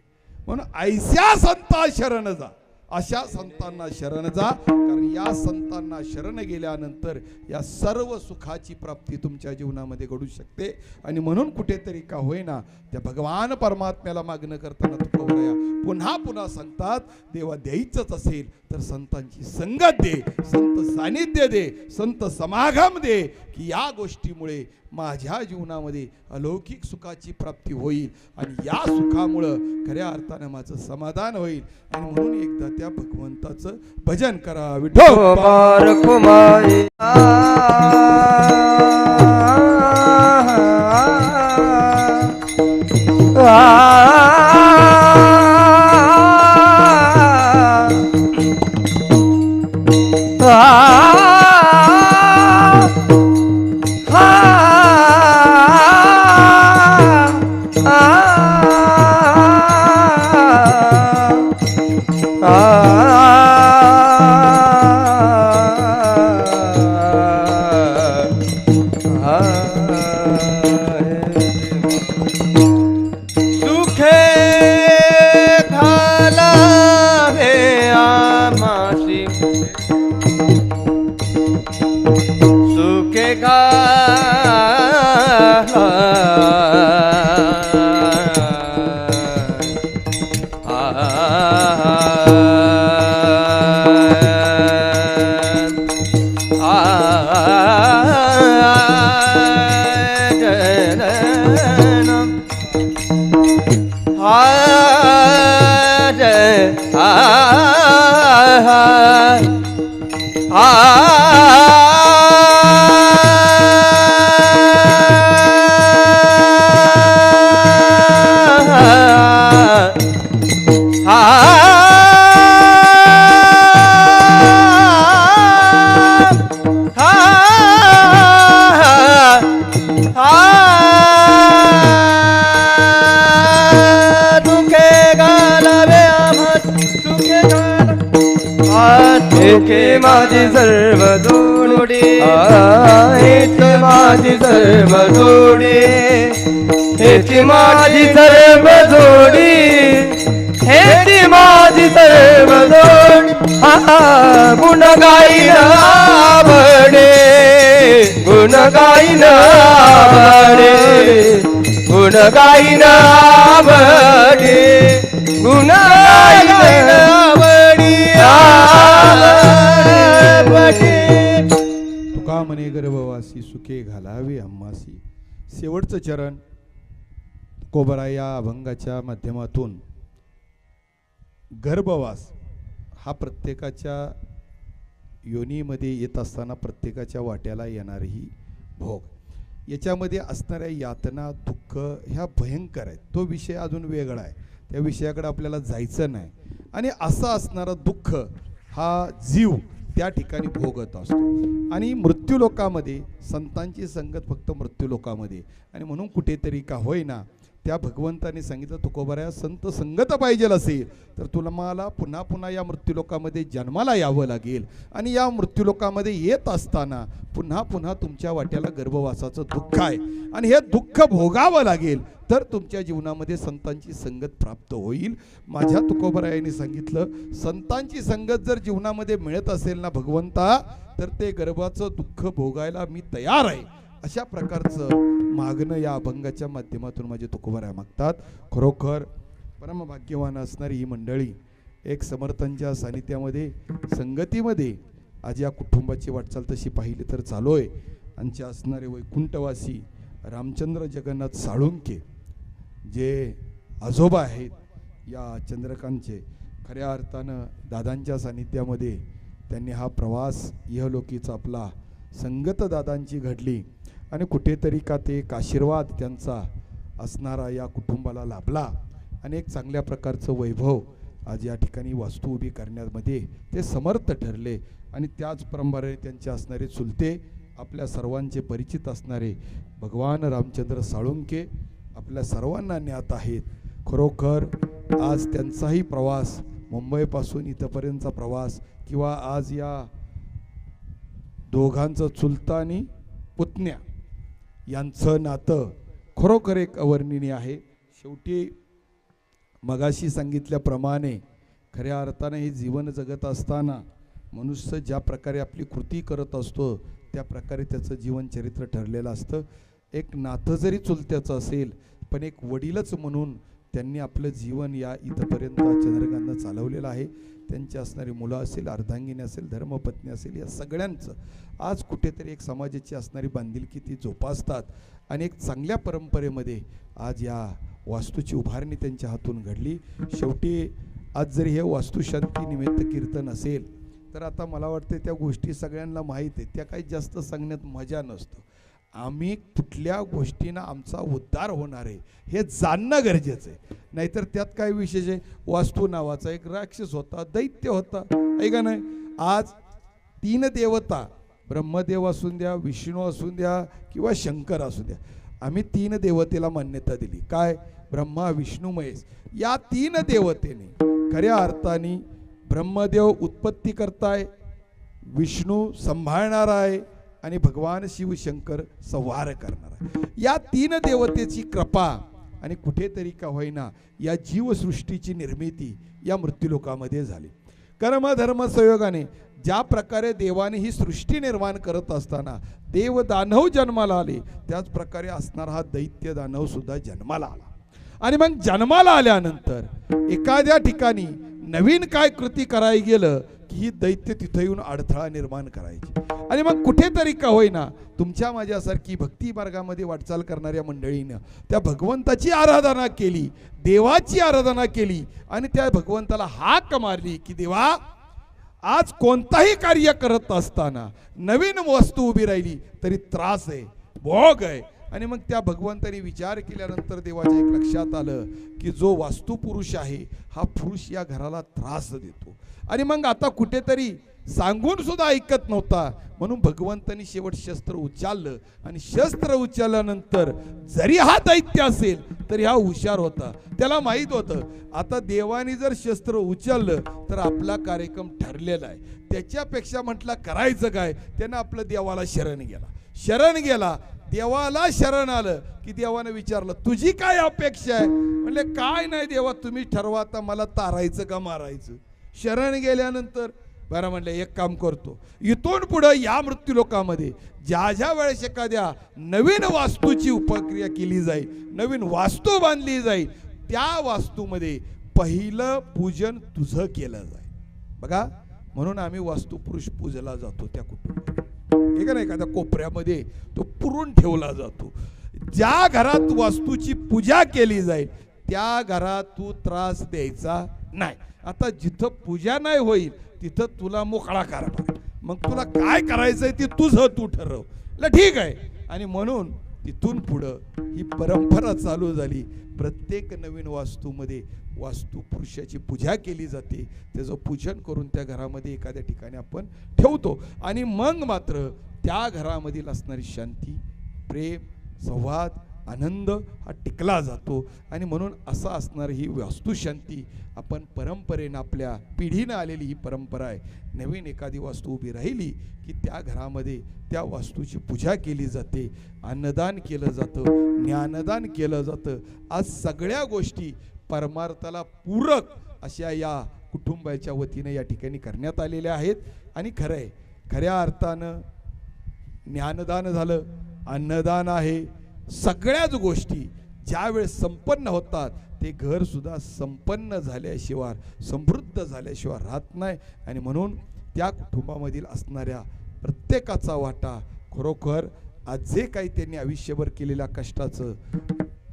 म्हणून ऐस्या संता शरण जा, अशा संतांना शरण जा. कारण या संतांना शरण गेल्यानंतर या सर्व सुखाची प्राप्ती तुमच्या जीवनामध्ये घडू शकते. आणि म्हणून कुठेतरी का होईना त्या भगवान परमात्म्याला मागणं करताना तुकोबराया पुन्हा पुन्हा सांगतात, देवा द्यायचंच असेल तर संतांची संगत दे, संत सानिध्य दे, संत समागम दे, की या गोष्टीमुळे माझ्या जीवनामध्ये अलौकिक सुखाची प्राप्ती होईल आणि या सुखामुळं खऱ्या अर्थानं माझं समाधान होईल. आणि म्हणून एकदा त्या भगवंताचं भजन करा. विठोबा बार कुमारी सुखे घाला हे आमासी सुखे हेची माझी सर्व जोडी हेची माझी सर्व जोडी हेची माझी सर्व जोडी हेची माझी सर्व जोडी गुण गाईन आवडे गुण गाईन आवडे गुण गाईन आवडे गुण गाईन तुका म्हणे गर्भवासी सुखे घालावे आम्हासी. शेवटचं चरण तुकोबराया या अभंगाच्या माध्यमातून गर्भवास हा प्रत्येकाच्या योनीमध्ये येत असताना प्रत्येकाच्या वाट्याला येणारी ही भोग याच्यामध्ये असणाऱ्या यातना दुःख ह्या भयंकर आहेत. तो विषय अजून वेगळा आहे, त्या विषयाकडे आपल्याला जायचं नाही. आणि असं असणारं दुःख हा जीव त्या ठिकाणी भोगत असतो. आणि मृत्यूलोकामध्ये संतांची संगत फक्त मृत्यूलोकामध्ये. आणि म्हणून कुठेतरी का होईना त्या भगवंताने सांगितलं, तुकोबऱ्या संत संगत पाहिजे असेल तर तुला मला पुन्हा पुन्हा या मृत्यूलोकामध्ये जन्माला यावं लागेल. आणि या मृत्यूलोकामध्ये येत असताना पुन्हा पुन्हा तुमच्या वाट्याला गर्भवासाचं दुःख आहे आणि हे दुःख भोगावं लागेल तर तुमच्या जीवनामध्ये संतांची संगत प्राप्त होईल. माझ्या तुकोबरायाने सांगितलं, संतांची संगत जर जीवनामध्ये मिळत असेल ना भगवंता, तर ते गर्भाचं दुःख भोगायला मी तयार आहे. अशा प्रकारचं मागणं या अभंगाच्या माध्यमातून माझे तुकोबराय मागतात. खरोखर परमभाग्यवान असणारी ही मंडळी एक समर्थांच्या सानिध्यामध्ये संगतीमध्ये आज या कुटुंबाची वाटचाल तशी पाहिली तर चालूय. आमचे असणारे वैकुंठवासी रामचंद्र जगन्नाथ साळुंके जे आजोबा आहेत या चंद्रकांतचे, खऱ्या अर्थानं दादांच्या सानिध्यामध्ये त्यांनी हा प्रवास इहलोकीचा आपला संगत दादांची घडली. आणि कुठेतरी का ते एक आशीर्वाद त्यांचा असणारा या कुटुंबाला लाभला. आणि एक चांगल्या प्रकारचं वैभव आज या ठिकाणी वास्तू उभी करण्यामध्ये ते समर्थ ठरले. आणि त्याचप्रमाणे त्यांचे असणारे चुलते आपल्या सर्वांचे परिचित असणारे भगवान रामचंद्र साळुंके आपल्या सर्वांना ज्ञात आहेत. खरोखर आज त्यांचाही प्रवास मुंबईपासून इथपर्यंतचा प्रवास किंवा आज या दोघांचं चुलता आणि पुतण्या यांचं नातं खरोखर एक अवर्णनीय आहे. शेवटी मगाशी सांगितल्याप्रमाणे खऱ्या अर्थाने हे जीवन जगत असताना मनुष्य ज्या प्रकारे आपली कृती करत असतो त्या प्रकारे त्याचं जीवनचरित्र ठरलेलं असतं. एक नातं जरी चुलत्याचं असेल पण एक वडीलच म्हणून त्यांनी आपलं जीवन या इथपर्यंत चंद्रकांतनं चालवलेलं आहे. त्यांची असणारी मुलं असेल, अर्धांगिनी असेल, धर्मपत्नी असेल, या सगळ्यांचं आज कुठेतरी एक समाजाची असणारी बांधिलकी ती जोपासतात. आणि एक चांगल्या परंपरेमध्ये आज या वास्तूची उभारणी त्यांच्या हातून घडली. शेवटी आज जरी हे वास्तुशांती निमित्त कीर्तन असेल तर आता मला वाटतं त्या गोष्टी सगळ्यांना माहीत आहेत, त्या काही जास्त सांगण्यात मजा नसतं. आम्ही कुठल्या गोष्टीनं आमचा उद्धार होणार आहे हे जाणणं गरजेचं आहे. नाहीतर त्यात काय विशेष आहे. वास्तू नावाचा एक राक्षस होता, दैत्य होता, आहे का नाही. आज 3 देवता, ब्रह्मदेव असून द्या, विष्णू असून द्या किंवा शंकर असू द्या, आम्ही 3 देवतेला मान्यता दिली. काय? ब्रह्मा, विष्णू, महेश या 3 देवतेने खऱ्या अर्थाने ब्रह्मदेव उत्पत्ती करताय, विष्णू सांभाळणार आहे आणि भगवान शिवशंकर संहार करणार आहे. या 3 देवतेची कृपा आणि कुठेतरी का होईना या जीवसृष्टीची निर्मिती या मृत्यूलोकामध्ये झाली. कर्म धर्म संयोगाने ज्या प्रकारे देवाने ही सृष्टी निर्माण करत असताना देव दानव जन्माला आले, त्याच प्रकारे असणारा हा दैत्य दानव सुद्धा जन्माला आला. आणि मग जन्माला आल्यानंतर एखाद्या ठिकाणी नवीन काय कृती करायला गेलं की ही दैत्य तिथं येऊन अडथळा निर्माण करायची. आणि मग कुठेतरी का होईना तुमच्या माझ्यासारखी भक्ती मार्गामध्ये वाटचाल करणाऱ्या मंडळीनं त्या भगवंताची आराधना केली, देवाची आराधना केली आणि त्या भगवंताला हाक मारली की देवा, आज कोणताही कार्य करत असताना नवीन वस्तू उभी राहिली तरी त्रास आहे, भोग आहे. आणि मग त्या भगवंताने विचार केल्यानंतर देवाच्या एक लक्षात आलं की जो वास्तुपुरुष आहे हा पुरुष या घराला त्रास देतो. आणि मग आता कुठेतरी सांगून सुद्धा ऐकत नव्हता, म्हणून भगवंतानी शेवट शस्त्र उचललं. आणि शस्त्र उचलल्यानंतर जरी हा दैत्य असेल तरी हा हुशार होता. त्याला माहीत होतं आता देवाने जर शस्त्र उचललं तर आपला कार्यक्रम ठरलेला आहे. त्याच्यापेक्षा म्हटलं करायचं काय, त्यानं आपलं देवाला शरण गेला. देवाला शरण आलं की देवानं विचारलं तुझी काय अपेक्षा आहे. म्हणले काय नाही देवा, तुम्ही ठरवा आता मला तारायचं का मारायचं. शरण गेल्यानंतर बरं म्हणलं एक काम करतो, इथून पुढं या मृत्यूलोकामध्ये ज्या वेळेस एखाद्या नवीन वास्तूची उपक्रिया केली जाईल, नवीन वास्तू बांधली जाईल, त्या वास्तूमध्ये पहिलं पूजन तुझं केलं जाईल. बघा, म्हणून आम्ही वास्तुपुरुष पूजला जातो त्या कुटुंबात, एक ना एखाद्या कोपऱ्यामध्ये तो पुरून ठेवला जातो. ज्या घरात वास्तूची पूजा केली जाईल त्या घरात तू त्रास द्यायचा नाही. आता जिथं पूजा नाही होईल तिथं तुला मोकळा करा. मग तुला काय करायचंय ते तुझं तू ठरव. ठीक आहे, आणि म्हणून तिथून पुढं ही परंपरा चालू झाली. प्रत्येक नवीन वास्तूमध्ये वास्तू पुरुषाची पूजा केली जाते, त्याचं पूजन करून त्या घरामध्ये एखाद्या ठिकाणी आपण ठेवतो आणि मग मात्र त्या घरामधील असणारी शांती, प्रेम, संवाद, आनंद हा टिकला जातो. आणि म्हणून असं असणार ही वास्तुशांती आपण परंपरेनं आपल्या पिढीनं आलेली ही परंपरा आहे. नवीन एखादी वास्तू उभी राहिली की त्या घरामध्ये त्या वास्तूची पूजा केली जाते, अन्नदान केलं जातं, ज्ञानदान केलं जातं. आज सगळ्या गोष्टी परमार्थाला पूरक अशा या कुटुंबाच्या वतीनं या ठिकाणी करण्यात आलेल्या आहेत. आणि खरं आहे, खऱ्या अर्थानं ज्ञानदान झालं, अन्नदान आहे, सगळ्याच गोष्टी ज्यावेळेस संपन्न होतात ते घरसुद्धा संपन्न झाल्याशिवाय, समृद्ध झाल्याशिवाय राहत नाही. आणि म्हणून त्या कुटुंबामधील असणाऱ्या प्रत्येकाचा वाटा खरोखर आज जे काही त्यांनी आयुष्यभर केलेल्या कष्टाचं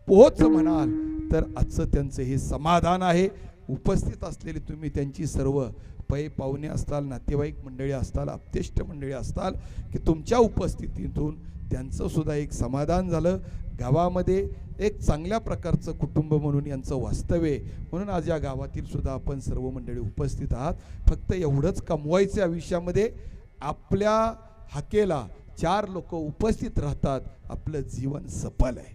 पोच म्हणाल तर आजचं त्यांचं हे समाधान आहे. उपस्थित असलेले तुम्ही त्यांची सर्व पै पाहुणे असताल, नातेवाईक मंडळी असताल, आप्तेष्ट मंडळी असताल की तुमच्या उपस्थितीतून त्यांचं सुद्धा एक समाधान झालं. गावामध्ये एक चांगल्या प्रकारचं कुटुंब म्हणून यांचं वास्तव्य, म्हणून आज या गावातील सुद्धा आपण सर्व मंडळी उपस्थित आहात. फक्त एवढंच कमवायचे आयुष्यामध्ये, आपल्या हाकेला 4 लोक उपस्थित राहतात, आपलं जीवन सफल आहे,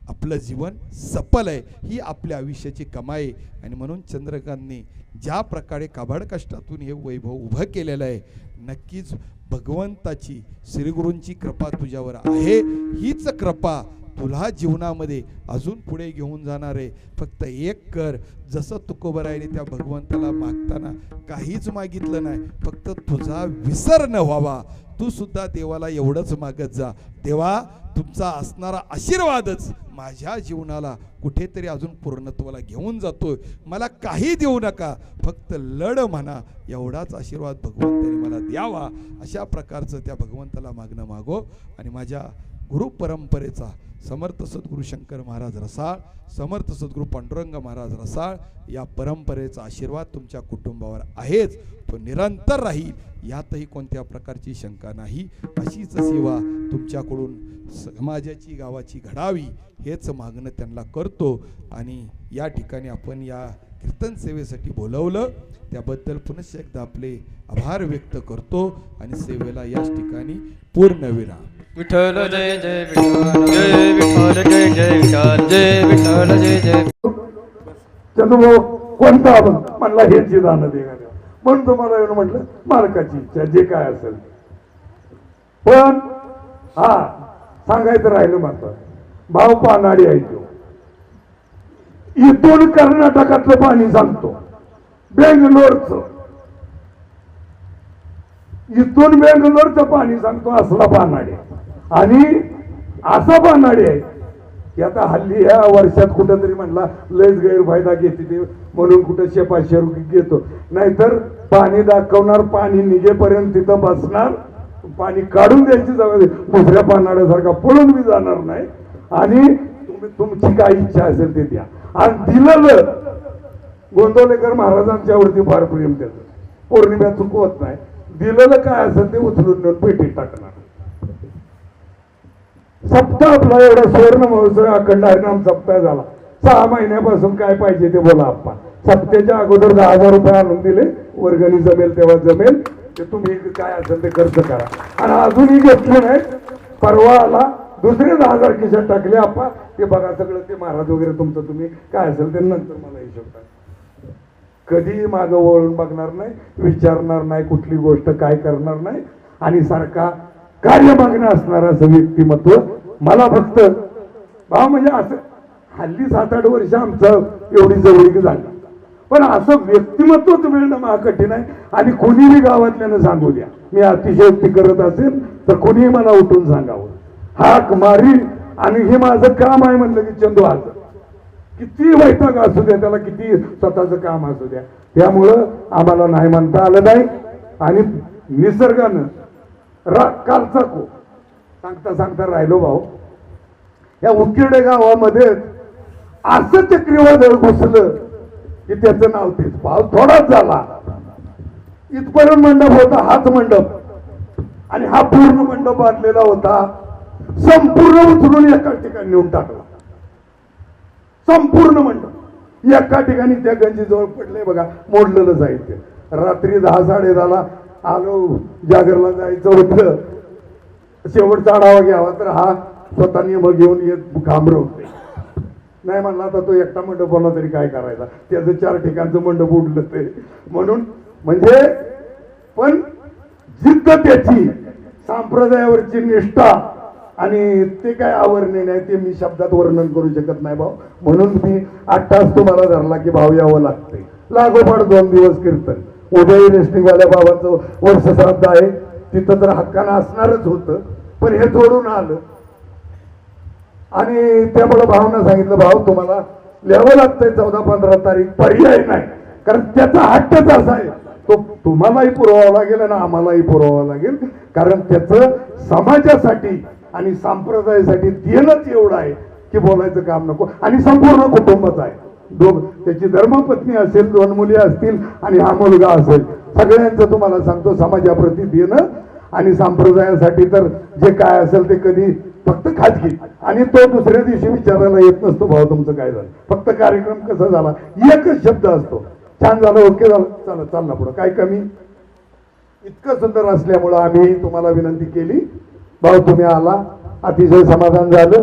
आपलं जीवन सफल आहे, ही आपल्या आयुष्याची कमाई. आणि म्हणून चंद्रकांतने ज्या प्रकारे काबाड कष्टातून हे वैभव उभं केलेलं आहे, नक्कीच भगवंताची, श्रीगुरूंची कृपा तुझ्यावर आहे. हीच कृपा तुला जीवनामध्ये अजून पुढे घेऊन जाणार आहे. फक्त एक कर, जसं तुकोबरायने त्या भगवंताला मागताना काहीच मागितलं नाही, फक्त तुझा विसर न व्हावा. तू सुद्धा देवाला एवढंच मागत जा, देवा तुमचा असणारा आशीर्वादच माझ्या जीवनाला कुठेतरी अजून पूर्णत्वाला घेऊन जातोय, मला काही देऊ नका, फक्त लढ म्हणा, एवढाच आशीर्वाद भगवंताने मला द्यावा. अशा प्रकारचं त्या भगवंताला मागणं मागो. आणि माझ्या गुरु परंपरेचा समर्थ सद्गुरू शंकर महाराज रसाळ, समर्थ सद्गुरू पांडुरंग महाराज रसाळ या परंपरेचा आशीर्वाद तुमच्या कुटुंबावर आहेच, तो निरंतर राहील, यातही कोणत्या प्रकारची शंका नाही. अशीच सेवा तुमच्याकडून समाजाची, गावाची घडावी हेच मागणं त्यांना करतो. आणि या ठिकाणी आपण या कीर्तन सेवेसाठी बोलवलं त्याबद्दल पुनश्च एकदा आपले आभार व्यक्त करतो आणि सेवेला याच ठिकाणी पूर्णविराम. विठ्ठल जय जय विठ्ठल, जय विठ्ठल, जय जय विठ्ठल, जय विठ्ठल, जय जय. चंद्रभाऊ कोणता म्हणला हेची दान दे गाड्या, म्हणून तुम्हाला येऊन म्हटलं मालकाची इच्छा जे काय असेल. पण हा सांगायचं राहिलं मात्र भाव पानाडी आहे तो. इथून कर्नाटकातलं पाणी सांगतो, बेंगलोरचं, इथून बेंगलोरचं पाणी सांगतो, असला पानाडी. आणि असा पानाडी आहे की आता हल्ली ह्या वर्षात कुठंतरी म्हणला लयच गैरफायदा घेते ते म्हणून कुठं 500 रुपये घेतो, नाहीतर पाणी दाखवणार, पाणी निघेपर्यंत तिथं बसणार, पाणी काढून द्यायची जबाबदारी, दुसऱ्या पानाड्यासारखा पळून बी जाणार नाही. आणि तुम्ही तुमची काय इच्छा असेल ते द्या. आणि दिलेलं गोंदवलेकर महाराजांच्यावरती फार प्रेम त्याचं, पौर्णिमा चुकवत नाही, दिलेलं काय असेल ते उचलून नेऊन पेटीत टाकणार. सप्ताह आपला एवढा सुवर्ण महोत्सव अखंड हरिनाम सप्ताह झाला, 6 महिन्यापासून काय पाहिजे ते बोला. आप्पा सप्त्याच्या अगोदर 10,000 रुपये आणून दिले, वर्गणी जमेल तेव्हा जमेल ते तुम्ही काय असेल ते खर्च करा. आणि अजूनही घेतलं नाही, परवा आला दुसरे 10,000 खिशात टाकले. आप्पा ते बघा सगळं, ते महाराज वगैरे तुमचं तुम्ही काय असेल ते नंतर मला हिशोब टाका. कधीही मागं वळून बघणार नाही, विचारणार नाही, कुठली गोष्ट काय करणार नाही. आणि सारखा कार्य मागणं असणारं असं व्यक्तिमत्व. मला फक्त भाव म्हणजे असं हल्ली 7-8 वर्ष आमचं एवढी जवळीक झाली, पण असं व्यक्तिमत्वच मिळणं महा कठीण आहे. आणि कोणीही गावातल्यानं सांगू द्या, मी अतिशयोक्ती करत असेल तर कोणीही मला उठून सांगावं, हाक मारी. आणि हे माझं काम आहे म्हणलं की चंदू आज किती वैताग असू द्या, त्याला किती स्वतःचं काम असू द्या, त्यामुळं आम्हाला नाही म्हणता आलं नाही. आणि निसर्गानं कालचा को सांगता सांगता राहिलो भाऊ, या उकिरडे गावामध्ये असं चक्रीवादळ घुसलं की त्याचं नाव तेच. भाव थोडाच झाला, इथपर्यंत मंडप होता, हाच मंडप, आणि हा पूर्ण मंडप बांधलेला होता संपूर्ण उचलून एका ठिकाणी नेऊन टाकला. संपूर्ण मंडप एका ठिकाणी त्या गंजीजवळ पडले बघा, मोडलेलं साहित्य. रात्री 10-10:30 आलो, जागरला जायचं होतं, शेवटचा आढावा घ्यावा तर हा स्वतः नियम घेऊन येत घाबरवते. नाही म्हणला आता तो एकटा मंडप बनला तरी काय करायचा, त्याचं 4 ठिकाणचं मंडप उडलं ते. म्हणून म्हणजे पण जिद्द त्याची, संप्रदायावरची निष्ठा आणि ते काय आवरणे नाही ते मी शब्दात वर्णन करू शकत नाही भाऊ. म्हणून मी 8 तास तुम्हाला धरला की भाऊ यावं लागते. लागोपाठ 2 दिवस कीर्तन. उदयी रेस्टिंगवाल्या बाबांचं वर्षश्राद्ध आहे, तिथं तर हक्कानं असणारच होतं, पण हे जोडून आलं. आणि त्यामुळे भावना सांगितलं भाऊ तुम्हाला लिहावं लागतंय 14-15 तारीख, पर्याय नाही. कारण त्याचा हट्टच असा आहे, तो तुम्हालाही पुरवावा लागेल आणि आम्हालाही पुरवावा लागेल. कारण त्याचं समाजासाठी आणि संप्रदायासाठी देणंच एवढं आहे की बोलायचं काम नको. आणि संपूर्ण कुटुंबच आहे, त्याची धर्मपत्नी असेल, 2 मुली असतील आणि हा मुलगा असेल, सगळ्यांचं तुम्हाला सांगतो समाजाप्रती देणं आणि संप्रदायासाठी तर जे काय असेल ते कधी फक्त खाजगी. आणि तो दुसऱ्या दिवशी विचारायला येत नसतो भाऊ तुमचं काय झालं, फक्त कार्यक्रम कसा झाला एकच शब्द असतो, छान झालं, ओके झालं, चला चालला पुढं, काय कमी. इतकं सुंदर असल्यामुळं आम्ही तुम्हाला विनंती केली भाऊ, तुम्ही आला, अतिशय समाधान झालं.